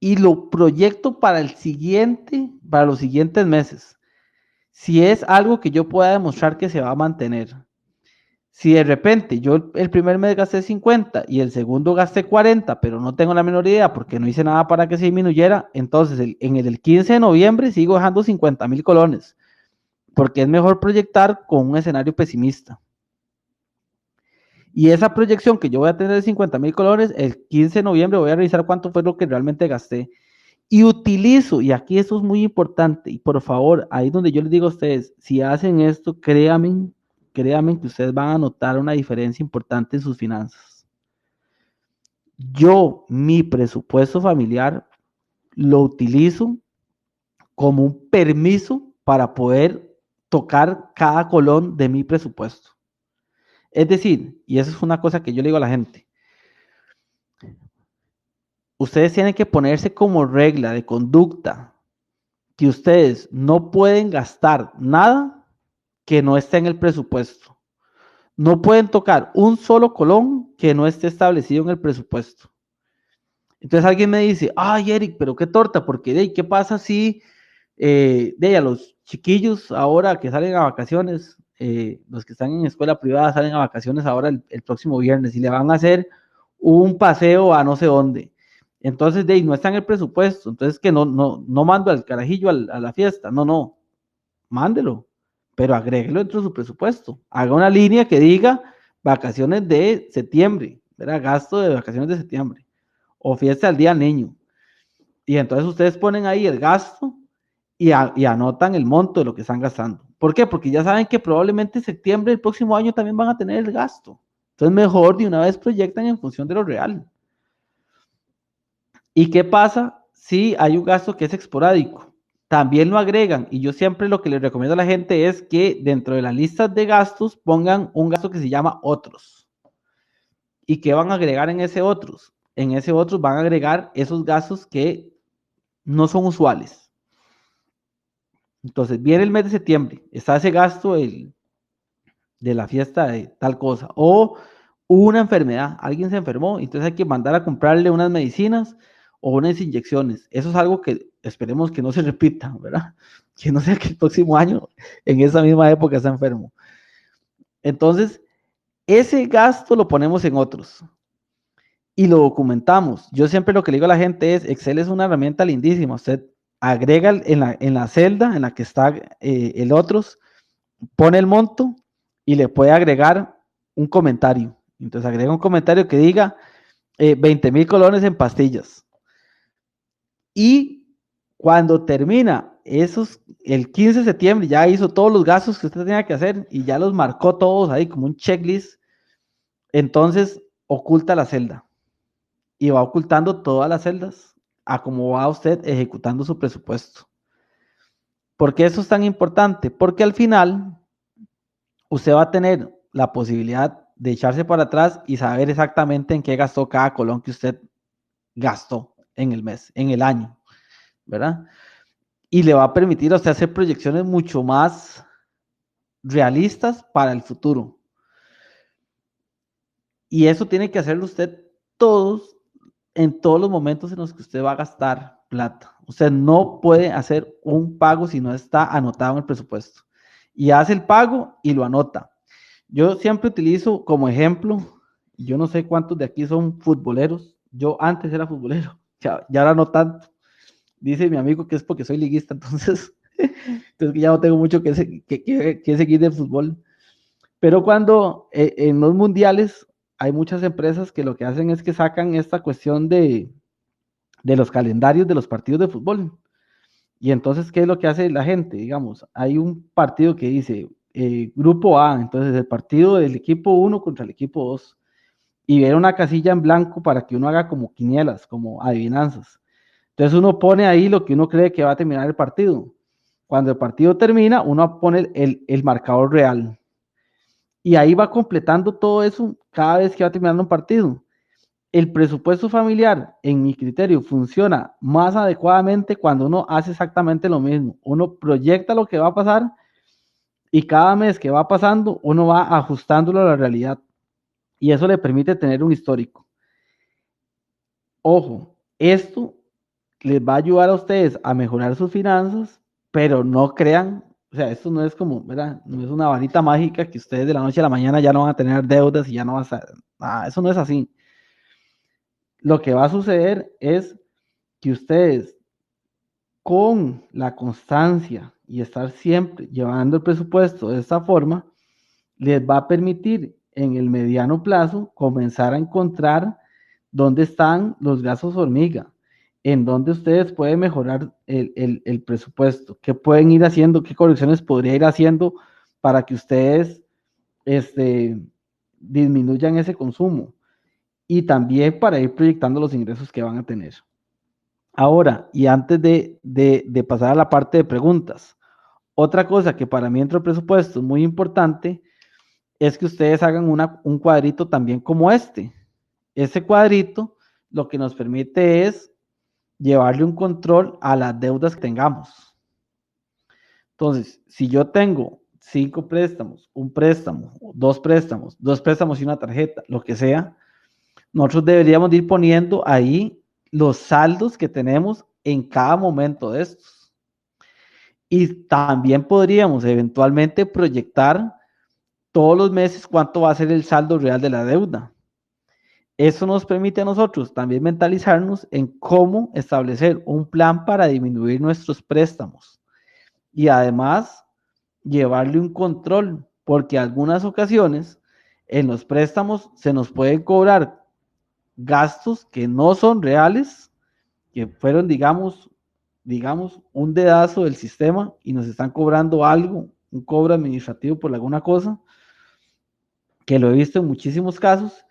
y lo proyecto para los siguientes meses. Si es algo que yo pueda demostrar que se va a mantener. Si de repente yo el primer mes gasté 50 y el segundo gasté 40, pero no tengo la menor idea porque no hice nada para que se disminuyera, entonces en el 15 de noviembre sigo dejando 50.000 colones, porque es mejor proyectar con un escenario pesimista. Y esa proyección que yo voy a tener de 50.000 colones, el 15 de noviembre voy a revisar cuánto fue lo que realmente gasté. Y utilizo, y aquí esto es muy importante, y por favor, ahí donde yo les digo a ustedes, si hacen esto, créanme que ustedes van a notar una diferencia importante en sus finanzas. Yo, mi presupuesto familiar, lo utilizo como un permiso para poder tocar cada colón de mi presupuesto. Es decir, y eso es una cosa que yo le digo a la gente, ustedes tienen que ponerse como regla de conducta que ustedes no pueden gastar nada que no esté en el presupuesto. No pueden tocar un solo colón que no esté establecido en el presupuesto. Entonces alguien me dice, ay Eric, pero qué torta, porque ¿qué pasa si a los chiquillos ahora que salen a vacaciones, los que están en escuela privada salen a vacaciones ahora el próximo viernes y le van a hacer un paseo a no sé dónde? Entonces, no está en el presupuesto, entonces que no mando al carajillo a la fiesta, no, mándelo, pero agréguelo dentro de su presupuesto. Haga una línea que diga vacaciones de septiembre, ¿verdad? Gasto de vacaciones de septiembre, o fiesta del día del niño. Y entonces ustedes ponen ahí el gasto y anotan el monto de lo que están gastando. ¿Por qué? Porque ya saben que probablemente en septiembre del próximo año también van a tener el gasto. Entonces mejor de una vez proyectan en función de lo real. ¿Y qué pasa si hay un gasto que es esporádico? También lo agregan y yo siempre lo que les recomiendo a la gente es que dentro de las listas de gastos pongan un gasto que se llama otros. ¿Y qué van a agregar en ese otros? En ese otros van a agregar esos gastos que no son usuales. Entonces viene el mes de septiembre, está ese gasto de la fiesta de tal cosa o hubo una enfermedad, alguien se enfermó, entonces hay que mandar a comprarle unas medicinas o unas inyecciones. Eso es algo que esperemos que no se repita, ¿verdad? Que no sea que el próximo año, en esa misma época, está enfermo. Entonces, ese gasto lo ponemos en otros y lo documentamos. Yo siempre lo que le digo a la gente es, Excel es una herramienta lindísima. Usted agrega en la celda en la que está el otros, pone el monto y le puede agregar un comentario. Entonces agrega un comentario que diga 20.000 colones en pastillas. Y cuando termina el 15 de septiembre, ya hizo todos los gastos que usted tenía que hacer y ya los marcó todos ahí como un checklist, entonces oculta la celda y va ocultando todas las celdas a cómo va usted ejecutando su presupuesto. ¿Por qué eso es tan importante? Porque al final usted va a tener la posibilidad de echarse para atrás y saber exactamente en qué gastó cada colón que usted gastó en el mes, en el año, ¿verdad? Y le va a permitir a usted hacer proyecciones mucho más realistas para el futuro. Y eso tiene que hacerlo usted todos, en todos los momentos en los que usted va a gastar plata. Usted no puede hacer un pago si no está anotado en el presupuesto. Y hace el pago y lo anota. Yo siempre utilizo como ejemplo, yo no sé cuántos de aquí son futboleros. Yo antes era futbolero, ya ahora no tanto. Dice mi amigo que es porque soy liguista, entonces ya no tengo mucho que seguir del fútbol. Pero cuando en los mundiales hay muchas empresas que lo que hacen es que sacan esta cuestión de los calendarios de los partidos de fútbol. Y entonces, ¿qué es lo que hace la gente? Digamos, hay un partido que dice Grupo A, entonces el partido del equipo 1 contra el equipo 2, y ver una casilla en blanco para que uno haga como quinielas, como adivinanzas. Entonces uno pone ahí lo que uno cree que va a terminar el partido. Cuando el partido termina, uno pone el marcador real. Y ahí va completando todo eso cada vez que va terminando un partido. El presupuesto familiar, en mi criterio, funciona más adecuadamente cuando uno hace exactamente lo mismo. Uno proyecta lo que va a pasar y cada mes que va pasando, uno va ajustándolo a la realidad. Y eso le permite tener un histórico. Ojo, esto les va a ayudar a ustedes a mejorar sus finanzas, pero no crean, O sea, esto no es como, ¿verdad? No es una varita mágica que ustedes de la noche a la mañana ya no van a tener deudas y ya no vas a... Eso no es así. Lo que va a suceder es que ustedes, con la constancia y estar siempre llevando el presupuesto de esta forma, les va a permitir en el mediano plazo comenzar a encontrar dónde están los gastos hormiga, en dónde ustedes pueden mejorar el presupuesto, qué pueden ir haciendo, qué correcciones podría ir haciendo para que ustedes este, disminuyan ese consumo y también para ir proyectando los ingresos que van a tener. Ahora, y antes de pasar a la parte de preguntas, otra cosa que para mí dentro del presupuesto es muy importante es que ustedes hagan un cuadrito también como este. Ese cuadrito lo que nos permite es llevarle un control a las deudas que tengamos. Entonces, si yo tengo 5 préstamos, un préstamo, dos préstamos y una tarjeta, lo que sea, nosotros deberíamos ir poniendo ahí los saldos que tenemos en cada momento de estos. Y también podríamos eventualmente proyectar todos los meses cuánto va a ser el saldo real de la deuda. Eso nos permite a nosotros también mentalizarnos en cómo establecer un plan para disminuir nuestros préstamos y además llevarle un control, porque en algunas ocasiones en los préstamos se nos pueden cobrar gastos que no son reales, que fueron, digamos, un dedazo del sistema y nos están cobrando algo, un cobro administrativo por alguna cosa, que lo he visto en muchísimos casos,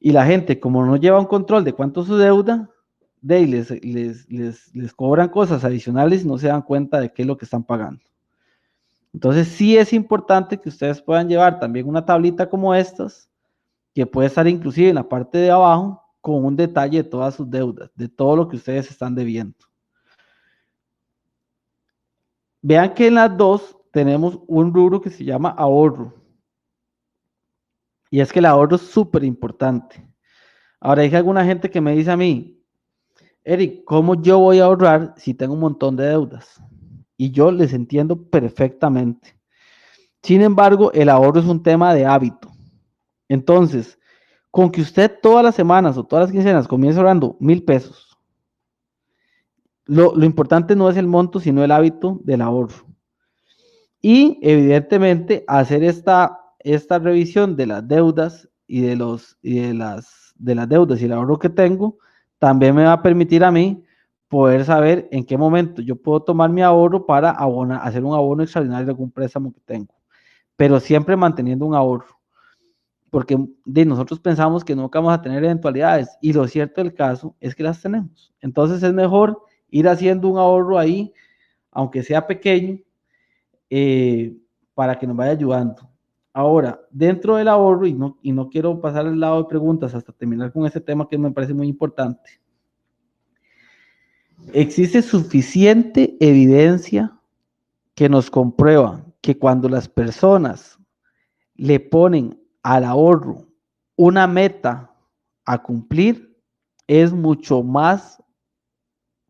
y la gente, como no lleva un control de cuánto es su deuda, les cobran cosas adicionales y no se dan cuenta de qué es lo que están pagando. Entonces, sí es importante que ustedes puedan llevar también una tablita como estas, que puede estar inclusive en la parte de abajo, con un detalle de todas sus deudas, de todo lo que ustedes están debiendo. Vean que en las dos tenemos un rubro que se llama ahorro. Y es que el ahorro es súper importante. Ahora, hay alguna gente que me dice a mí, Eric, ¿cómo yo voy a ahorrar si tengo un montón de deudas? Y yo les entiendo perfectamente. Sin embargo, el ahorro es un tema de hábito. Entonces, con que usted todas las semanas o todas las quincenas comience ahorrando 1,000 pesos, lo importante no es el monto, sino el hábito del ahorro. Y evidentemente hacer esta revisión de las deudas y de las deudas y el ahorro que tengo, también me va a permitir a mí poder saber en qué momento yo puedo tomar mi ahorro para hacer un abono extraordinario de algún préstamo que tengo, pero siempre manteniendo un ahorro, porque nosotros pensamos que nunca vamos a tener eventualidades y lo cierto del caso es que las tenemos. Entonces es mejor ir haciendo un ahorro ahí, aunque sea pequeño, eh, para que nos vaya ayudando. Ahora, dentro del ahorro, y no quiero pasar al lado de preguntas hasta terminar con este tema que me parece muy importante, existe suficiente evidencia que nos comprueba que cuando las personas le ponen al ahorro una meta a cumplir, es mucho más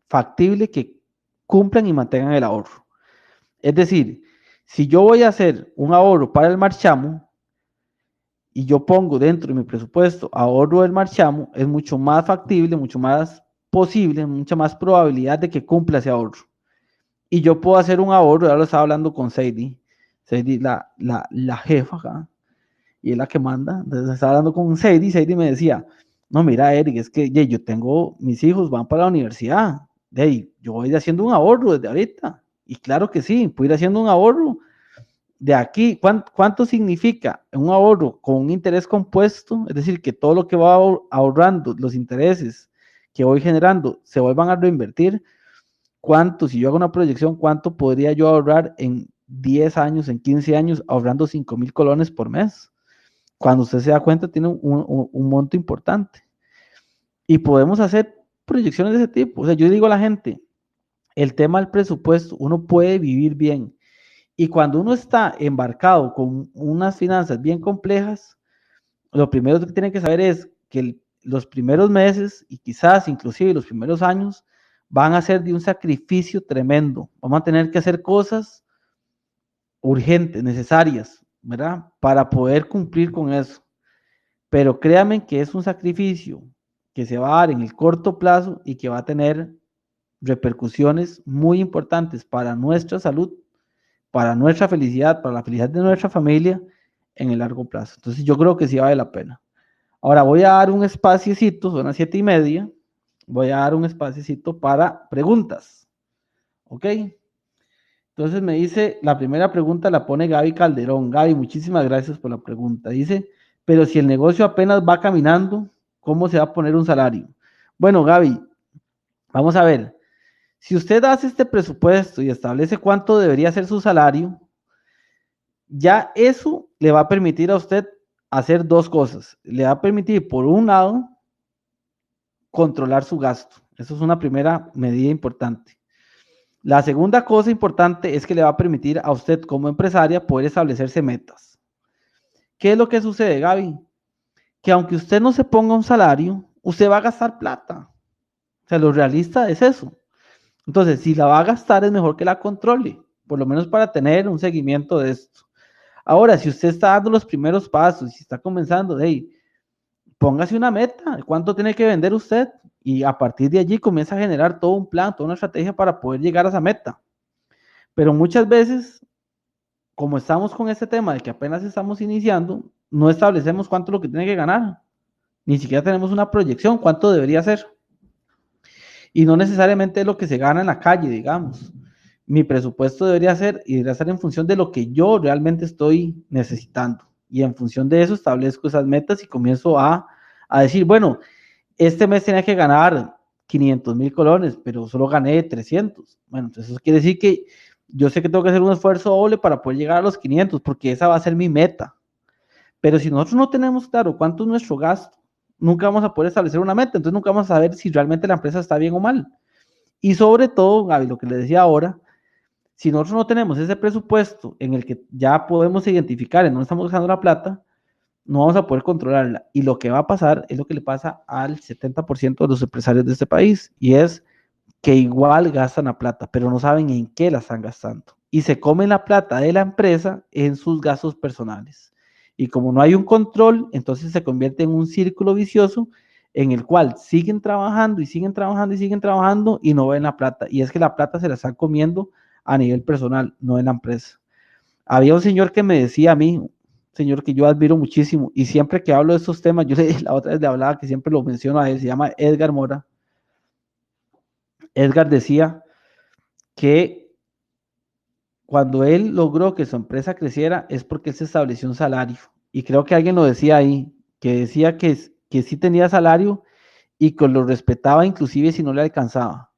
factible que cumplan y mantengan el ahorro. Es decir, si yo voy a hacer un ahorro para el marchamo y yo pongo dentro de mi presupuesto ahorro del marchamo, es mucho más factible, mucho más posible, mucha más probabilidad de que cumpla ese ahorro. Y yo puedo hacer un ahorro, ya lo estaba hablando con Sadie, la jefa acá, y es la que manda. Entonces estaba hablando con Sadie me decía, no, mira, Eric, es que yo tengo, mis hijos van para la universidad, yo voy haciendo un ahorro desde ahorita. Y claro que sí, puedo ir haciendo un ahorro de aquí. ¿Cuánto significa un ahorro con un interés compuesto? Es decir, que todo lo que va ahorrando, los intereses que voy generando, se vuelvan a reinvertir. ¿Cuánto, si yo hago una proyección, cuánto podría yo ahorrar en 10 años, en 15 años, ahorrando 5,000 colones por mes? Cuando usted se da cuenta, tiene un monto importante. Y podemos hacer proyecciones de ese tipo. O sea, yo digo a la gente, el tema del presupuesto, uno puede vivir bien. Y cuando uno está embarcado con unas finanzas bien complejas, lo primero que tiene que saber es que los primeros meses y quizás inclusive los primeros años van a ser de un sacrificio tremendo. Vamos a tener que hacer cosas urgentes, necesarias, ¿verdad? Para poder cumplir con eso. Pero créanme que es un sacrificio que se va a dar en el corto plazo y que va a tener repercusiones muy importantes para nuestra salud, para nuestra felicidad, para la felicidad de nuestra familia en el largo plazo. Entonces yo creo que sí vale la pena. Ahora voy a dar un espaciecito, son las 7:30, voy a dar un espaciecito para preguntas, ¿ok? Entonces me dice, la primera pregunta la pone Gaby Calderón. Gaby, muchísimas gracias por la pregunta. Dice, pero si el negocio apenas va caminando, ¿cómo se va a poner un salario? Bueno, Gaby, vamos a ver. Si usted hace este presupuesto y establece cuánto debería ser su salario, ya eso le va a permitir a usted hacer dos cosas. Le va a permitir, por un lado, controlar su gasto. Eso es una primera medida importante. La segunda cosa importante es que le va a permitir a usted como empresaria poder establecerse metas. ¿Qué es lo que sucede, Gaby? Que aunque usted no se ponga un salario, usted va a gastar plata. O sea, lo realista es eso. Entonces, si la va a gastar, es mejor que la controle, por lo menos para tener un seguimiento de esto. Ahora, si usted está dando los primeros pasos, si está comenzando, hey, póngase una meta, cuánto tiene que vender usted y a partir de allí comienza a generar todo un plan, toda una estrategia para poder llegar a esa meta. Pero muchas veces, como estamos con este tema de que apenas estamos iniciando, no establecemos cuánto es lo que tiene que ganar, ni siquiera tenemos una proyección, cuánto debería ser. Y no necesariamente es lo que se gana en la calle, digamos. Mi presupuesto debería ser y debería ser en función de lo que yo realmente estoy necesitando. Y en función de eso establezco esas metas y comienzo a decir, bueno, este mes tenía que ganar 500,000 colones, pero solo gané 300. Bueno, entonces eso quiere decir que yo sé que tengo que hacer un esfuerzo doble para poder llegar a los 500, porque esa va a ser mi meta. Pero si nosotros no tenemos claro cuánto es nuestro gasto, nunca vamos a poder establecer una meta, entonces nunca vamos a saber si realmente la empresa está bien o mal. Y sobre todo, Gaby, lo que le decía ahora, si nosotros no tenemos ese presupuesto en el que ya podemos identificar en dónde estamos usando la plata, no vamos a poder controlarla. Y lo que va a pasar es lo que le pasa al 70% de los empresarios de este país, y es que igual gastan la plata, pero no saben en qué la están gastando. Y se comen la plata de la empresa en sus gastos personales. Y como no hay un control, entonces se convierte en un círculo vicioso en el cual siguen trabajando y siguen trabajando y siguen trabajando y no ven la plata. Y es que la plata se la están comiendo a nivel personal, no en la empresa. Había un señor que me decía a mí, un señor que yo admiro muchísimo, y siempre que hablo de estos temas, la otra vez le hablaba que siempre lo menciono a él, se llama Edgar Mora. Edgar decía que cuando él logró que su empresa creciera es porque él se estableció un salario. Y creo que alguien lo decía ahí, que decía que sí tenía salario y que lo respetaba inclusive si no le alcanzaba.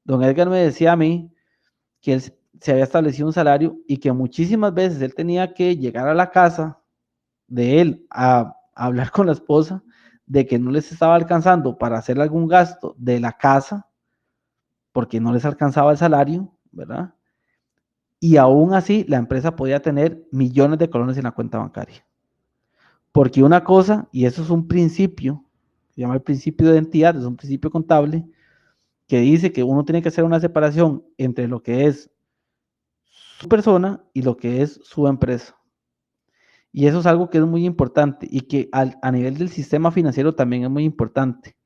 Don Edgar me decía a mí que él se había establecido un salario y que muchísimas veces él tenía que llegar a la casa de él a hablar con la esposa de que no les estaba alcanzando para hacer algún gasto de la casa porque no les alcanzaba el salario, ¿verdad? Y aún así la empresa podía tener millones de colones en la cuenta bancaria. Porque una cosa, y eso es un principio, se llama el principio de identidad, es un principio contable, que dice que uno tiene que hacer una separación entre lo que es su persona y lo que es su empresa. Y eso es algo que es muy importante y que a nivel del sistema financiero también es muy importante.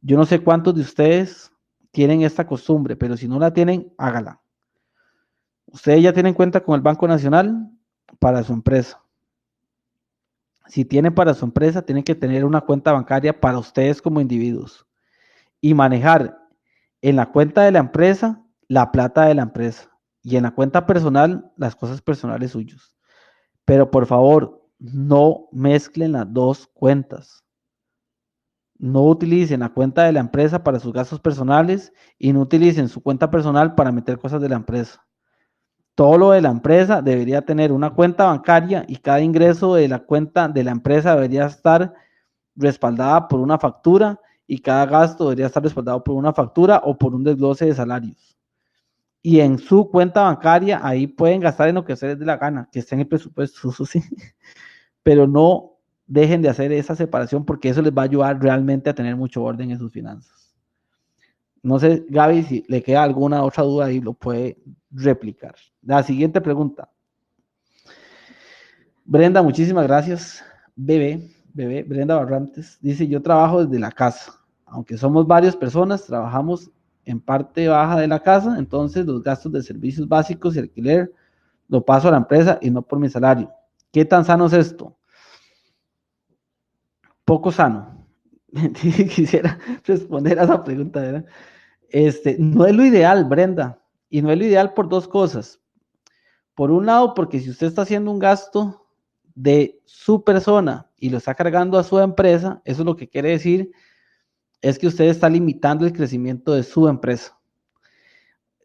Yo no sé cuántos de ustedes tienen esta costumbre, pero si no la tienen, hágala. Ustedes ya tienen cuenta con el Banco Nacional para su empresa. Si tienen para su empresa, tienen que tener una cuenta bancaria para ustedes como individuos y manejar en la cuenta de la empresa la plata de la empresa y en la cuenta personal las cosas personales suyas. Pero por favor, no mezclen las dos cuentas. No utilicen la cuenta de la empresa para sus gastos personales y no utilicen su cuenta personal para meter cosas de la empresa. Todo lo de la empresa debería tener una cuenta bancaria y cada ingreso de la cuenta de la empresa debería estar respaldada por una factura y cada gasto debería estar respaldado por una factura o por un desglose de salarios. Y en su cuenta bancaria, ahí pueden gastar en lo que ustedes dé la gana, que esté en el presupuesto, eso sí, pero no dejen de hacer esa separación porque eso les va a ayudar realmente a tener mucho orden en sus finanzas. No sé, Gaby, si le queda alguna otra duda ahí, lo puede replicar. La siguiente pregunta. Brenda, muchísimas gracias. Brenda Barrantes, dice, yo trabajo desde la casa. Aunque somos varias personas, trabajamos en parte baja de la casa, entonces los gastos de servicios básicos y alquiler lo paso a la empresa y no por mi salario. ¿Qué tan sano es esto? Poco sano. Quisiera responder a esa pregunta, ¿verdad? No es lo ideal, Brenda, y no es lo ideal por dos cosas. Por un lado, porque si usted está haciendo un gasto de su persona y lo está cargando a su empresa, eso lo que quiere decir es que usted está limitando el crecimiento de su empresa.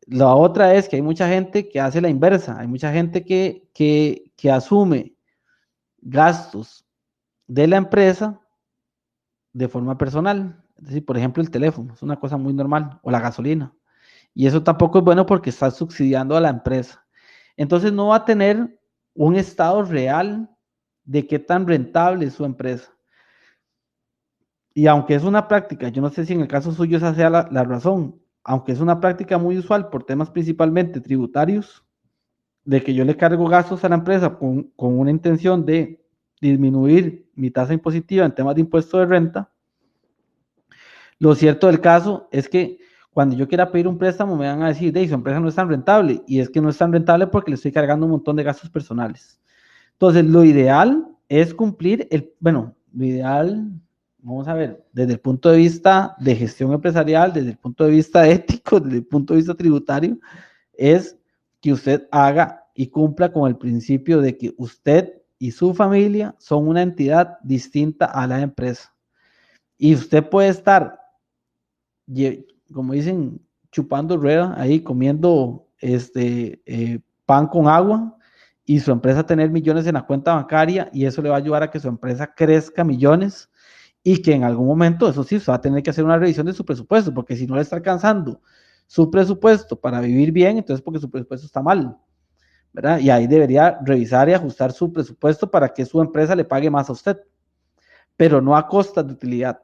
La otra es que hay mucha gente que hace la inversa, hay mucha gente que asume gastos de la empresa de forma personal. Es decir, por ejemplo, el teléfono, es una cosa muy normal, o la gasolina. Y eso tampoco es bueno porque está subsidiando a la empresa. Entonces no va a tener un estado real de qué tan rentable es su empresa. Y aunque es una práctica, yo no sé si en el caso suyo esa sea la razón, aunque es una práctica muy usual por temas principalmente tributarios, de que yo le cargo gastos a la empresa con una intención de disminuir mi tasa impositiva en temas de impuesto de renta, lo cierto del caso es que cuando yo quiera pedir un préstamo me van a decir, su empresa no es tan rentable, y es que no es tan rentable porque le estoy cargando un montón de gastos personales. Entonces, lo ideal es cumplir bueno, lo ideal, vamos a ver, desde el punto de vista de gestión empresarial, desde el punto de vista ético, desde el punto de vista tributario, es que usted haga y cumpla con el principio de que usted y su familia son una entidad distinta a la empresa. Y usted puede estar, como dicen, chupando rueda, ahí comiendo pan con agua, y su empresa tener millones en la cuenta bancaria, y eso le va a ayudar a que su empresa crezca millones, y que en algún momento, eso sí, usted va a tener que hacer una revisión de su presupuesto, porque si no le está alcanzando su presupuesto para vivir bien, entonces porque su presupuesto está mal, ¿verdad? Y ahí debería revisar y ajustar su presupuesto para que su empresa le pague más a usted, pero no a costa de utilidad,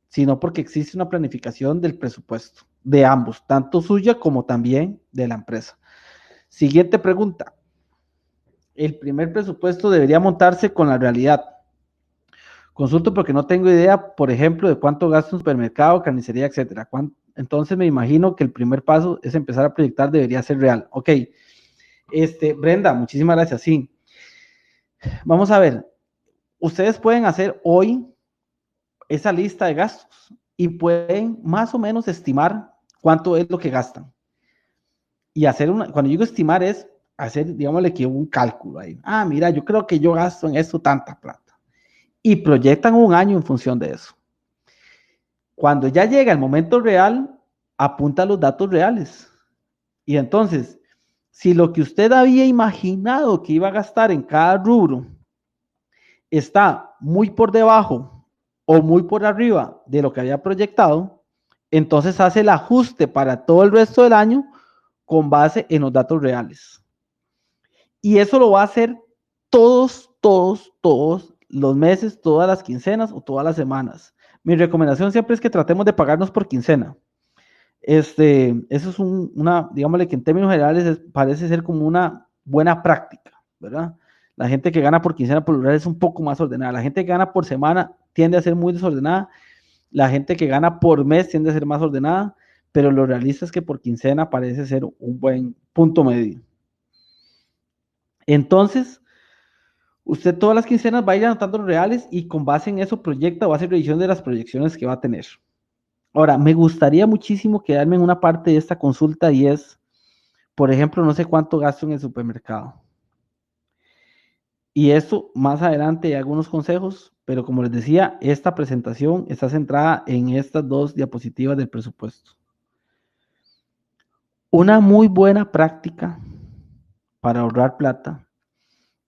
sino porque existe una planificación del presupuesto de ambos, tanto suya como también de la empresa. Siguiente pregunta. El primer presupuesto debería montarse con la realidad. Consulto porque no tengo idea, por ejemplo, de cuánto gasto un supermercado, carnicería, etcétera. Entonces me imagino que el primer paso es empezar a proyectar, debería ser real. Ok. Brenda, muchísimas gracias. Sí. Vamos a ver. Ustedes pueden hacer hoy esa lista de gastos y pueden más o menos estimar cuánto es lo que gastan. Y hacer cuando digo estimar es hacer, digámosle que un cálculo ahí. Ah, mira, yo creo que yo gasto en esto tanta plata. Y proyectan un año en función de eso. Cuando ya llega el momento real, apunta los datos reales. Y entonces, si lo que usted había imaginado que iba a gastar en cada rubro está muy por debajo o muy por arriba de lo que había proyectado, entonces hace el ajuste para todo el resto del año con base en los datos reales. Y eso lo va a hacer todos los meses, todas las quincenas o todas las semanas. Mi recomendación siempre es que tratemos de pagarnos por quincena. Eso es digámosle que en términos generales parece ser como una buena práctica, ¿verdad? La gente que gana por quincena por lugar es un poco más ordenada. La gente que gana por semana tiende a ser muy desordenada. La gente que gana por mes tiende a ser más ordenada, pero lo realista es que por quincena parece ser un buen punto medio. Entonces, usted todas las quincenas va a ir anotando los reales y con base en eso proyecta o hace revisión de las proyecciones que va a tener. Ahora, me gustaría muchísimo quedarme en una parte de esta consulta y es, por ejemplo, no sé cuánto gasto en el supermercado. Y esto más adelante hay algunos consejos, pero como les decía, esta presentación está centrada en estas dos diapositivas del presupuesto. Una muy buena práctica para ahorrar plata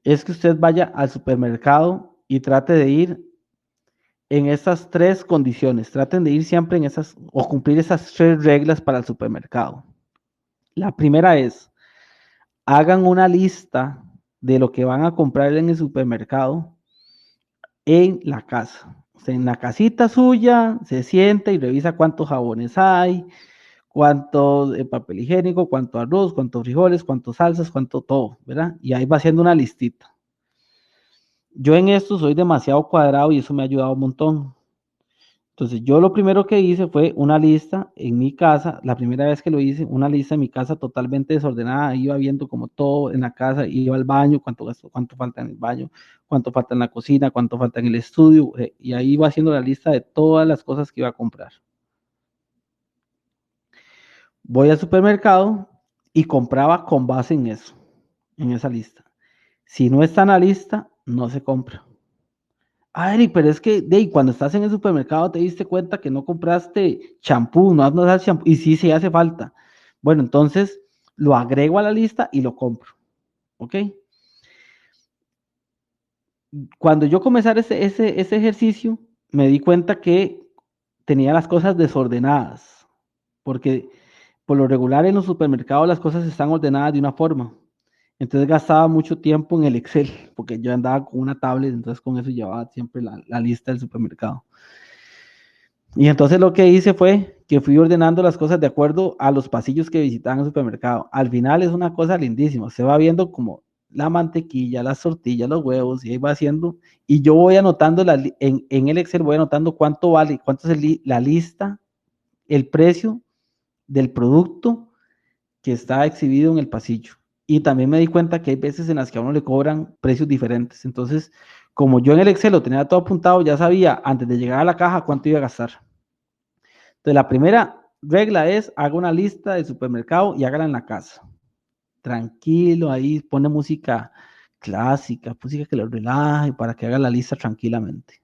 es que usted vaya al supermercado y trate de ir en esas tres condiciones. Traten de ir siempre en esas o cumplir esas tres reglas para el supermercado. La primera es, hagan una lista de lo que van a comprar en el supermercado en la casa. O sea, en la casita suya se sienta y revisa cuántos jabones hay, cuánto papel higiénico, cuánto arroz, cuántos frijoles, cuántos salsas, cuánto todo, ¿verdad? Y ahí va haciendo una listita. Yo en esto soy demasiado cuadrado y eso me ha ayudado un montón. Entonces, yo lo primero que hice fue una lista en mi casa, la primera vez que lo hice, una lista en mi casa totalmente desordenada, iba viendo como todo en la casa, iba al baño, cuánto gasto, cuánto falta en el baño, cuánto falta en la cocina, cuánto falta en el estudio, y ahí iba haciendo la lista de todas las cosas que iba a comprar. Voy al supermercado y compraba con base en eso, en esa lista. Si no está en la lista, no se compra. Ari, pero es que cuando estás en el supermercado te diste cuenta que no compraste champú, no das champú, y sí, sí hace falta. Bueno, entonces lo agrego a la lista y lo compro, ¿ok? Cuando yo comencé ese ejercicio, me di cuenta que tenía las cosas desordenadas, porque por lo regular en los supermercados las cosas están ordenadas de una forma. Entonces gastaba mucho tiempo en el Excel, porque yo andaba con una tablet, entonces con eso llevaba siempre la lista del supermercado. Y entonces lo que hice fue que fui ordenando las cosas de acuerdo a los pasillos que visitaban el supermercado. Al final es una cosa lindísima. Se va viendo como la mantequilla, las tortillas, los huevos, y ahí va haciendo. Y yo voy anotando en el Excel, voy anotando cuánto vale, cuánto es la lista, el precio del producto que está exhibido en el pasillo. Y también me di cuenta que hay veces en las que a uno le cobran precios diferentes. Entonces, como yo en el Excel lo tenía todo apuntado, ya sabía antes de llegar a la caja cuánto iba a gastar. Entonces, la primera regla es, haga una lista del supermercado y hágala en la casa. Tranquilo, ahí pone música clásica, música que lo relaje para que haga la lista tranquilamente.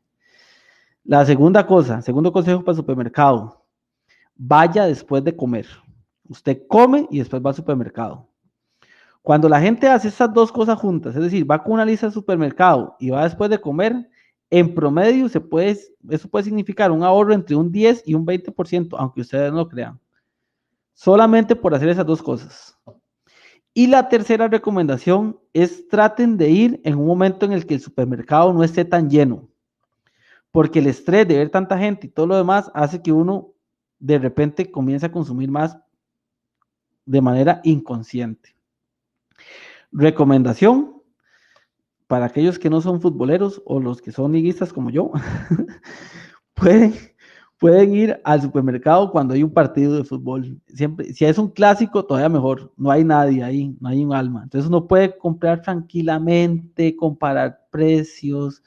La segunda cosa, segundo consejo para el supermercado, vaya después de comer. Usted come y después va al supermercado. Cuando la gente hace estas dos cosas juntas, es decir, va con una lista de supermercado y va después de comer, en promedio eso puede significar un ahorro entre un 10 y un 20%, aunque ustedes no lo crean, solamente por hacer esas dos cosas. Y la tercera recomendación es traten de ir en un momento en el que el supermercado no esté tan lleno, porque el estrés de ver tanta gente y todo lo demás hace que uno de repente comience a consumir más de manera inconsciente. Recomendación para aquellos que no son futboleros o los que son liguistas como yo, pueden, pueden ir al supermercado cuando hay un partido de fútbol. Siempre, si es un clásico, todavía mejor. No hay nadie ahí, no hay un alma. Entonces uno puede comprar tranquilamente, comparar precios,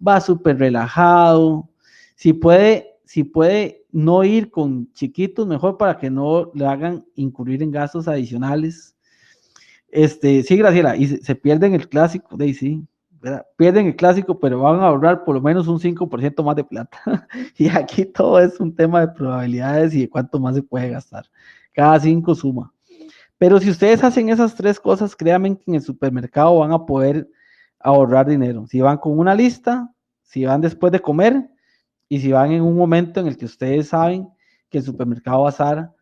va súper relajado. Si puede no ir con chiquitos, mejor para que no le hagan incurrir en gastos adicionales. Sí, Graciela, y se pierden el clásico, de ahí sí, ¿verdad? Pierden el clásico, pero van a ahorrar por lo menos un 5% más de plata. Y aquí todo es un tema de probabilidades y de cuánto más se puede gastar. Cada 5 suma. Pero si ustedes hacen esas tres cosas, créanme que en el supermercado van a poder ahorrar dinero. Si van con una lista, si van después de comer y si van en un momento en el que ustedes saben que el supermercado va a estar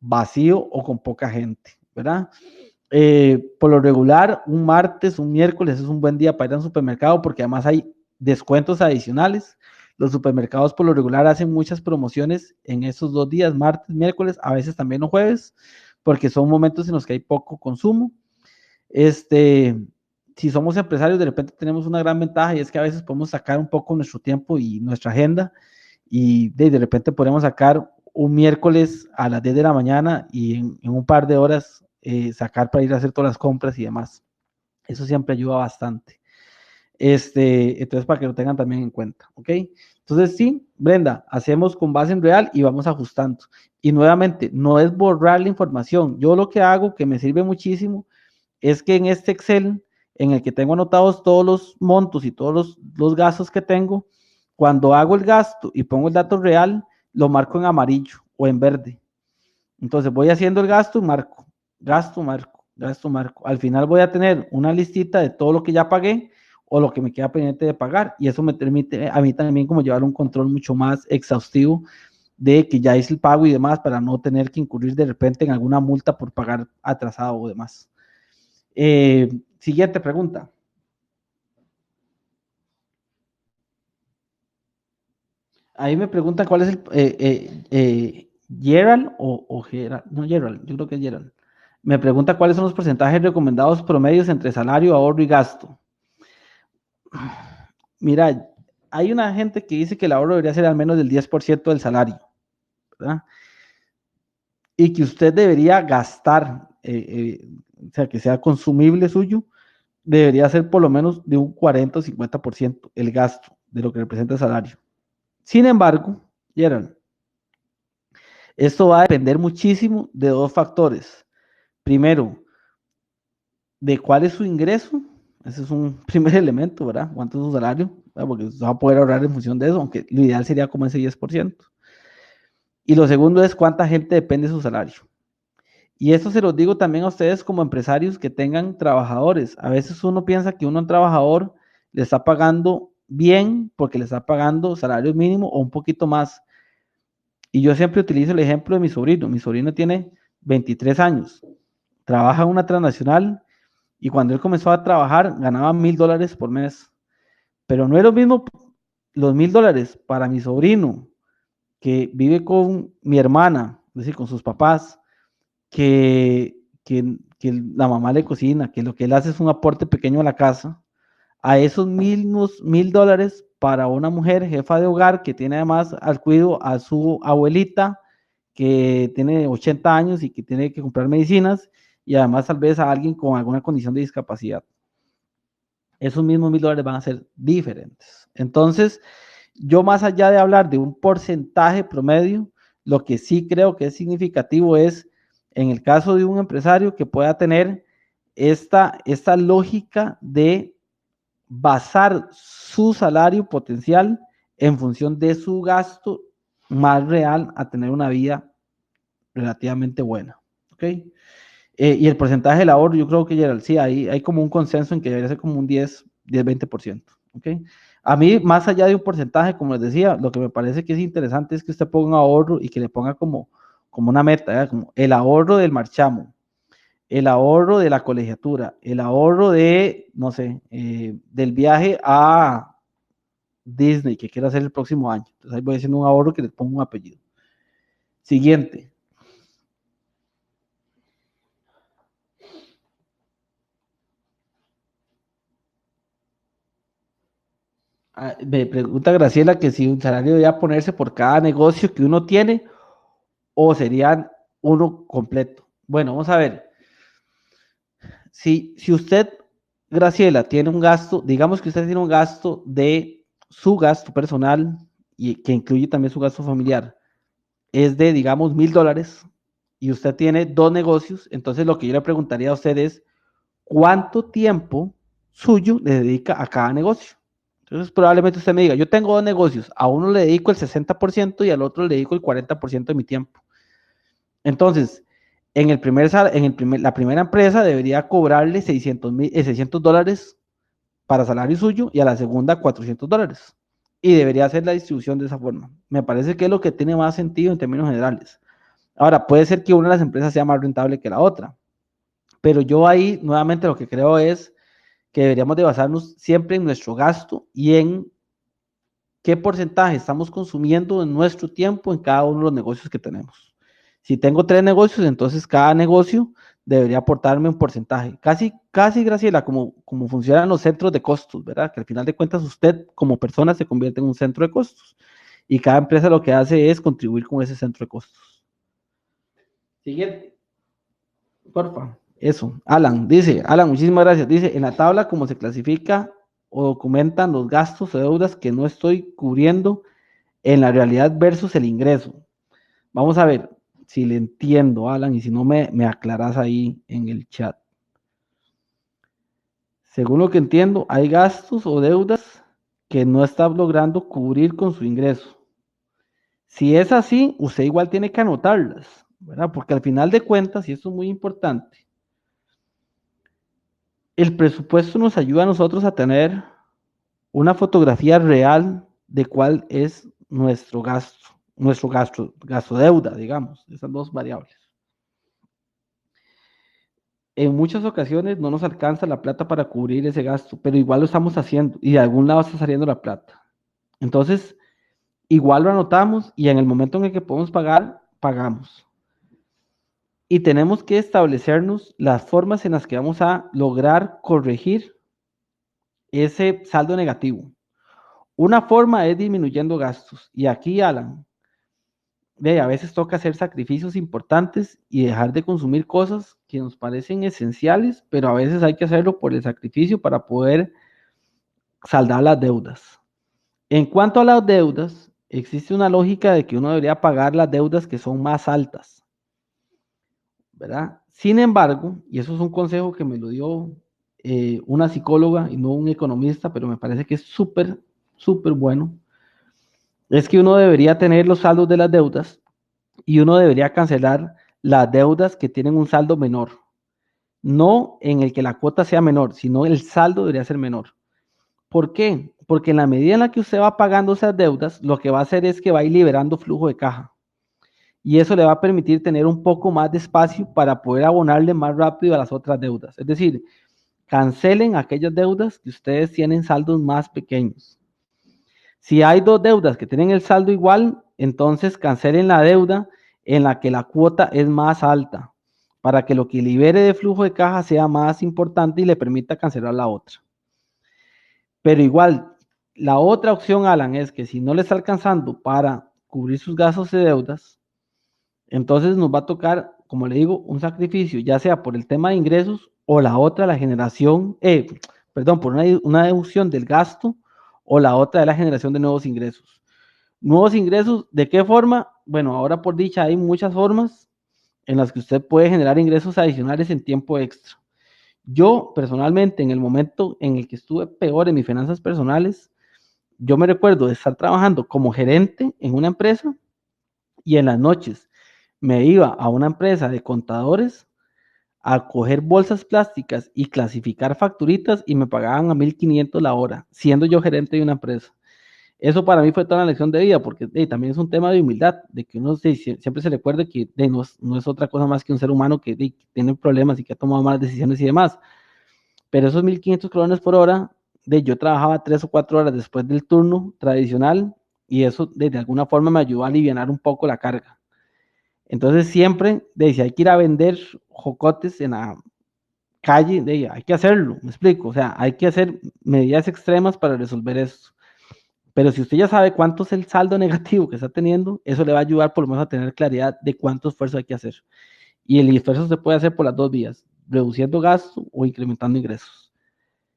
vacío o con poca gente, ¿verdad? Por lo regular, un martes, un miércoles es un buen día para ir a un supermercado porque además hay descuentos adicionales. Los supermercados por lo regular hacen muchas promociones en esos 2 días, martes, miércoles, a veces también los jueves, porque son momentos en los que hay poco consumo. Este, si somos empresarios, de repente tenemos una gran ventaja y es que a veces podemos sacar un poco nuestro tiempo y nuestra agenda y de repente podemos sacar un miércoles a las 10 de la mañana y en un par de horas sacar para ir a hacer todas las compras y demás. Eso siempre ayuda bastante. Entonces, para que lo tengan también en cuenta, ¿ok? Entonces, sí, Brenda, hacemos con base en real y vamos ajustando. Y nuevamente, no es borrar la información. Yo lo que hago, que me sirve muchísimo, es que en este Excel, en el que tengo anotados todos los montos y todos los gastos que tengo, cuando hago el gasto y pongo el dato real, lo marco en amarillo o en verde. Entonces voy haciendo el gasto, marco, gasto, marco, gasto, marco. Al final voy a tener una listita de todo lo que ya pagué o lo que me queda pendiente de pagar. Y eso me permite a mí también como llevar un control mucho más exhaustivo de que ya hice el pago y demás para no tener que incurrir de repente en alguna multa por pagar atrasado o demás. Siguiente pregunta. Ahí me preguntan cuál es el Gerald o Gerald, no Gerald, yo creo que es Gerald. Me pregunta cuáles son los porcentajes recomendados promedios entre salario, ahorro y gasto. mira, hay una gente que dice que el ahorro debería ser al menos del 10% del salario, ¿verdad? Y que usted debería gastar, o sea, que sea consumible suyo, debería ser por lo menos de un 40 o 50% el gasto de lo que representa el salario. Sin embargo, Gerald, esto va a depender muchísimo de dos factores. Primero, de cuál es su ingreso. Ese es un primer elemento, ¿verdad? ¿Cuánto es su salario? ¿Verdad? Porque usted va a poder ahorrar en función de eso, aunque lo ideal sería como ese 10%. Y lo segundo es cuánta gente depende de su salario. Y eso se los digo también a ustedes como empresarios que tengan trabajadores. A veces uno piensa que uno, un trabajador, le está pagando bien porque le está pagando salario mínimo o un poquito más. Y yo siempre utilizo el ejemplo de mi sobrino. Mi sobrino tiene 23 años, trabaja en una transnacional y cuando él comenzó a trabajar ganaba $1,000 por mes. Pero no es lo mismo los $1,000 para mi sobrino que vive con mi hermana, es decir, con sus papás, que la mamá le cocina, que lo que él hace es un aporte pequeño a la casa, a esos mismos $1,000 para una mujer jefa de hogar que tiene además al cuidado a su abuelita que tiene 80 años y que tiene que comprar medicinas y además tal vez a alguien con alguna condición de discapacidad. Esos mismos $1,000 van a ser diferentes. Entonces, yo más allá de hablar de un porcentaje promedio, lo que sí creo que es significativo es en el caso de un empresario que pueda tener esta lógica de basar su salario potencial en función de su gasto más real a tener una vida relativamente buena. ¿Ok? Y el porcentaje del ahorro, yo creo que, Gerald, sí, hay como un consenso en que debería ser como un 10-20%. ¿Ok? A mí, más allá de un porcentaje, como les decía, lo que me parece que es interesante es que usted ponga un ahorro y que le ponga como una meta, ¿eh? Como el ahorro del marchamo, el ahorro de la colegiatura, el ahorro de, no sé, del viaje a Disney que quiero hacer el próximo año. Entonces ahí voy haciendo un ahorro que le pongo un apellido. Siguiente. Me pregunta Graciela que si un salario debía ponerse por cada negocio que uno tiene o serían uno completo. Bueno, vamos a ver. Si usted, Graciela, tiene un gasto, digamos que usted tiene un gasto de su gasto personal y que incluye también su gasto familiar, es de, digamos, $1,000 y usted tiene dos negocios, entonces lo que yo le preguntaría a usted es, ¿cuánto tiempo suyo le dedica a cada negocio? Entonces probablemente usted me diga, yo tengo dos negocios, a uno le dedico el 60% y al otro le dedico el 40% de mi tiempo. Entonces, la primera empresa debería cobrarle $600 para salario suyo y a la segunda $400. Y debería hacer la distribución de esa forma. Me parece que es lo que tiene más sentido en términos generales. Ahora, puede ser que una de las empresas sea más rentable que la otra, pero yo ahí nuevamente lo que creo es que deberíamos de basarnos siempre en nuestro gasto y en qué porcentaje estamos consumiendo en nuestro tiempo en cada uno de los negocios que tenemos. Si tengo 3 negocios, entonces cada negocio debería aportarme un porcentaje. Casi, casi, Graciela, como funcionan los centros de costos, ¿verdad? Que al final de cuentas usted como persona se convierte en un centro de costos y cada empresa lo que hace es contribuir con ese centro de costos. Siguiente, porfa. Eso, Alan, muchísimas gracias. Dice, en la tabla, cómo se clasifica o documentan los gastos o deudas que no estoy cubriendo en la realidad versus el ingreso. Vamos a ver si le entiendo, Alan, y si no me aclaras ahí en el chat. Según lo que entiendo, hay gastos o deudas que no está logrando cubrir con su ingreso. Si es así, usted igual tiene que anotarlas, ¿verdad? Porque al final de cuentas, y esto es muy importante, el presupuesto nos ayuda a nosotros a tener una fotografía real de cuál es nuestro gasto deuda, digamos, esas dos variables. En muchas ocasiones no nos alcanza la plata para cubrir ese gasto, pero igual lo estamos haciendo y de algún lado está saliendo la plata. Entonces, igual lo anotamos y en el momento en el que podemos pagar, pagamos. Y tenemos que establecernos las formas en las que vamos a lograr corregir ese saldo negativo. Una forma es disminuyendo gastos. Y aquí, Alan, a veces toca hacer sacrificios importantes y dejar de consumir cosas que nos parecen esenciales, pero a veces hay que hacerlo por el sacrificio para poder saldar las deudas. En cuanto a las deudas, existe una lógica de que uno debería pagar las deudas que son más altas, ¿verdad? Sin embargo, y eso es un consejo que me lo dio una psicóloga y no un economista, pero me parece que es súper, súper bueno, es que uno debería tener los saldos de las deudas y uno debería cancelar las deudas que tienen un saldo menor. No en el que la cuota sea menor, sino el saldo debería ser menor. ¿Por qué? Porque en la medida en la que usted va pagando esas deudas, lo que va a hacer es que va a ir liberando flujo de caja. Y eso le va a permitir tener un poco más de espacio para poder abonarle más rápido a las otras deudas. Es decir, cancelen aquellas deudas que ustedes tienen saldos más pequeños. Si hay dos deudas que tienen el saldo igual, entonces cancelen la deuda en la que la cuota es más alta, para que lo que libere de flujo de caja sea más importante y le permita cancelar la otra. Pero igual, la otra opción, Alan, es que si no le está alcanzando para cubrir sus gastos de deudas, entonces nos va a tocar, como le digo, un sacrificio, ya sea por el tema de ingresos o la otra, la generación, perdón, por una deducción del gasto o la otra de la generación de nuevos ingresos. Nuevos ingresos, ¿de qué forma? Bueno, ahora por dicha hay muchas formas en las que usted puede generar ingresos adicionales en tiempo extra. Yo personalmente, en el momento en el que estuve peor en mis finanzas personales, yo me recuerdo de estar trabajando como gerente en una empresa y en las noches me iba a una empresa de contadores a coger bolsas plásticas y clasificar facturitas y me pagaban a 1.500 la hora, siendo yo gerente de una empresa. Eso para mí fue toda una lección de vida, porque también es un tema de humildad, de que uno siempre se recuerde que no es otra cosa más que un ser humano que tiene problemas y que ha tomado malas decisiones y demás. Pero esos 1.500 colones por hora, yo trabajaba 3 o 4 horas después del turno tradicional y eso de alguna forma me ayudó a aliviar un poco la carga. Entonces siempre, si hay que ir a vender jocotes en la calle, hay que hacerlo, me explico, o sea, hay que hacer medidas extremas para resolver esto. Pero si usted ya sabe cuánto es el saldo negativo que está teniendo, eso le va a ayudar por lo menos a tener claridad de cuánto esfuerzo hay que hacer. Y el esfuerzo se puede hacer por las dos vías, reduciendo gasto o incrementando ingresos.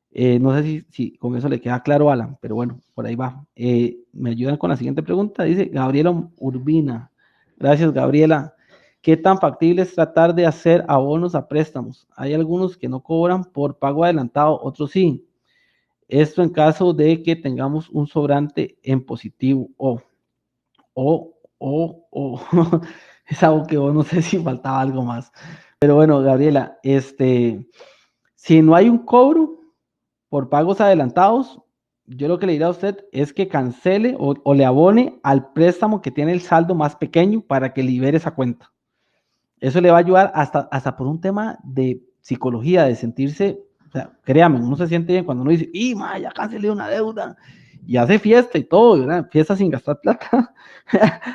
No sé si con eso le queda claro, Alan, pero bueno, por ahí va. Me ayudan con la siguiente pregunta, dice Gabriela Urbina. Gracias, Gabriela. ¿Qué tan factible es tratar de hacer abonos a préstamos? Hay algunos que no cobran por pago adelantado, otros sí. Esto en caso de que tengamos un sobrante en positivo o, es algo que no sé si faltaba algo más. Pero bueno, Gabriela, si no hay un cobro por pagos adelantados, yo lo que le diría a usted es que cancele o le abone al préstamo que tiene el saldo más pequeño para que libere esa cuenta. Eso le va a ayudar hasta por un tema de psicología, de sentirse, o sea, créame, uno se siente bien cuando uno dice, ya cancelé una deuda, y hace fiesta y todo, ¿verdad? Fiesta sin gastar plata,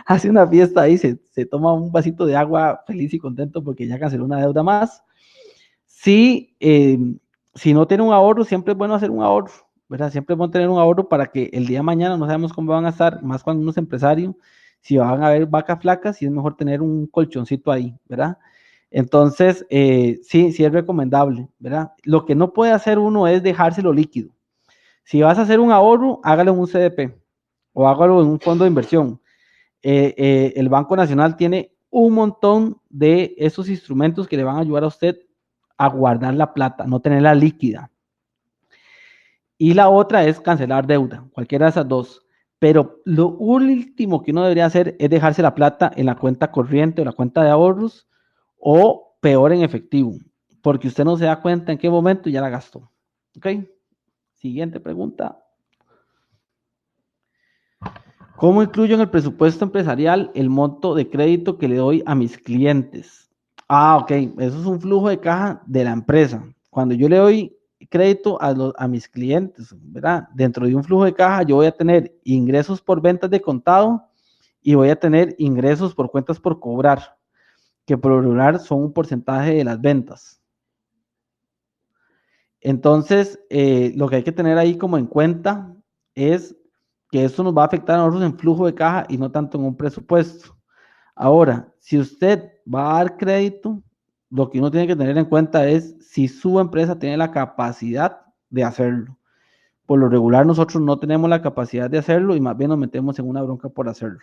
hace una fiesta ahí, se toma un vasito de agua feliz y contento porque ya canceló una deuda más. Sí, si no tiene un ahorro, siempre es bueno hacer un ahorro, ¿verdad? Siempre es bueno tener un ahorro para que el día de mañana no sabemos cómo van a estar, más cuando uno es empresario, si van a haber vacas flacas, sí es mejor tener un colchoncito ahí, ¿verdad? Entonces, sí es recomendable, ¿verdad? Lo que no puede hacer uno es dejárselo líquido. Si vas a hacer un ahorro, hágalo en un CDP o hágalo en un fondo de inversión. El Banco Nacional tiene un montón de esos instrumentos que le van a ayudar a usted a guardar la plata, no tenerla líquida. Y la otra es cancelar deuda, cualquiera de esas dos. Pero lo último que uno debería hacer es dejarse la plata en la cuenta corriente o la cuenta de ahorros o peor en efectivo, porque usted no se da cuenta en qué momento ya la gastó. ¿Ok? Siguiente pregunta. ¿Cómo incluyo en el presupuesto empresarial el monto de crédito que le doy a mis clientes? Ok, eso es un flujo de caja de la empresa. Cuando yo le doy crédito a mis clientes, ¿verdad? Dentro de un flujo de caja yo voy a tener ingresos por ventas de contado y voy a tener ingresos por cuentas por cobrar, que por lo regular son un porcentaje de las ventas. Entonces, lo que hay que tener ahí como en cuenta es que esto nos va a afectar a nosotros en flujo de caja y no tanto en un presupuesto. Ahora, si usted va a dar crédito, lo que uno tiene que tener en cuenta es si su empresa tiene la capacidad de hacerlo. Por lo regular, nosotros no tenemos la capacidad de hacerlo y más bien nos metemos en una bronca por hacerlo.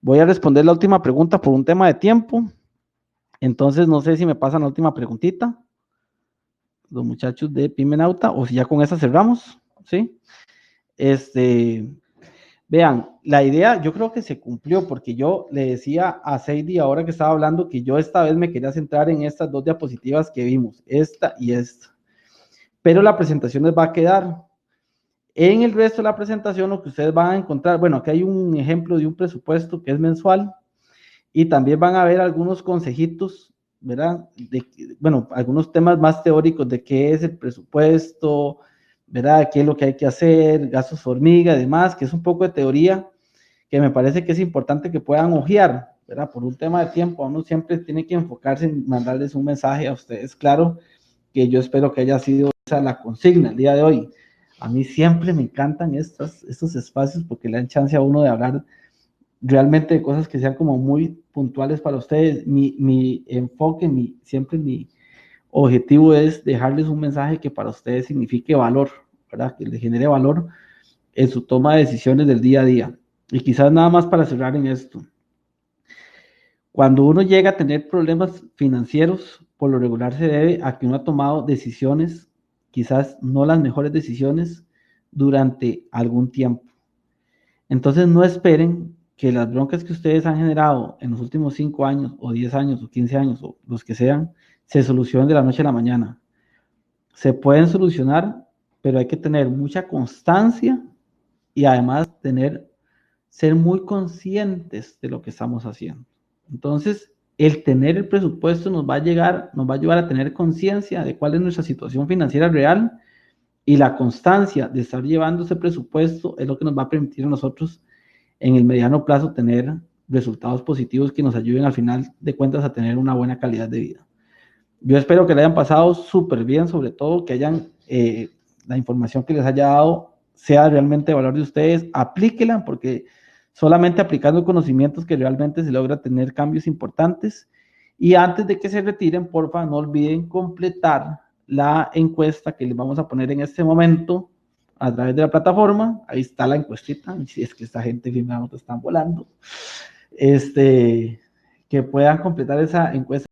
Voy a responder la última pregunta por un tema de tiempo. Entonces, no sé si me pasan la última preguntita, los muchachos de Pimenauta, o si ya con esa cerramos, ¿sí? Este, Vean, la idea yo creo que se cumplió porque yo le decía a Sadie ahora que estaba hablando que yo esta vez me quería centrar en estas dos diapositivas que vimos, esta y esta. Pero la presentación les va a quedar. En el resto de la presentación lo que ustedes van a encontrar, bueno, aquí hay un ejemplo de un presupuesto que es mensual y también van a ver algunos consejitos, ¿verdad? Bueno, algunos temas más teóricos de qué es el presupuesto, ¿verdad? ¿Qué es lo que hay que hacer? Gastos hormiga, demás, que es un poco de teoría que me parece que es importante que puedan ojear, ¿verdad? Por un tema de tiempo, uno siempre tiene que enfocarse en mandarles un mensaje a ustedes, claro, que yo espero que haya sido esa la consigna el día de hoy. A mí siempre me encantan estos espacios porque le dan chance a uno de hablar realmente de cosas que sean como muy puntuales para ustedes. Mi enfoque, siempre mi objetivo es dejarles un mensaje que para ustedes signifique valor, ¿verdad? Que les genere valor en su toma de decisiones del día a día. Y quizás nada más para cerrar en esto. Cuando uno llega a tener problemas financieros, por lo regular se debe a que uno ha tomado decisiones, quizás no las mejores decisiones, durante algún tiempo. Entonces no esperen que las broncas que ustedes han generado en los últimos 5 años, o 10 años, o 15 años, o los que sean, se solucionen de la noche a la mañana. Se pueden solucionar, pero hay que tener mucha constancia y además ser muy conscientes de lo que estamos haciendo. Entonces, el tener el presupuesto nos va a ayudar a tener conciencia de cuál es nuestra situación financiera real y la constancia de estar llevando ese presupuesto es lo que nos va a permitir a nosotros en el mediano plazo tener resultados positivos que nos ayuden al final de cuentas a tener una buena calidad de vida. Yo espero que le hayan pasado súper bien, sobre todo que la información que les haya dado sea realmente de valor de ustedes, aplíquela porque solamente aplicando conocimientos que realmente se logra tener cambios importantes. Y antes de que se retiren, porfa, no olviden completar la encuesta que les vamos a poner en este momento a través de la plataforma. Ahí está la encuestita, si es que esta gente firmada no te están volando. Que puedan completar esa encuesta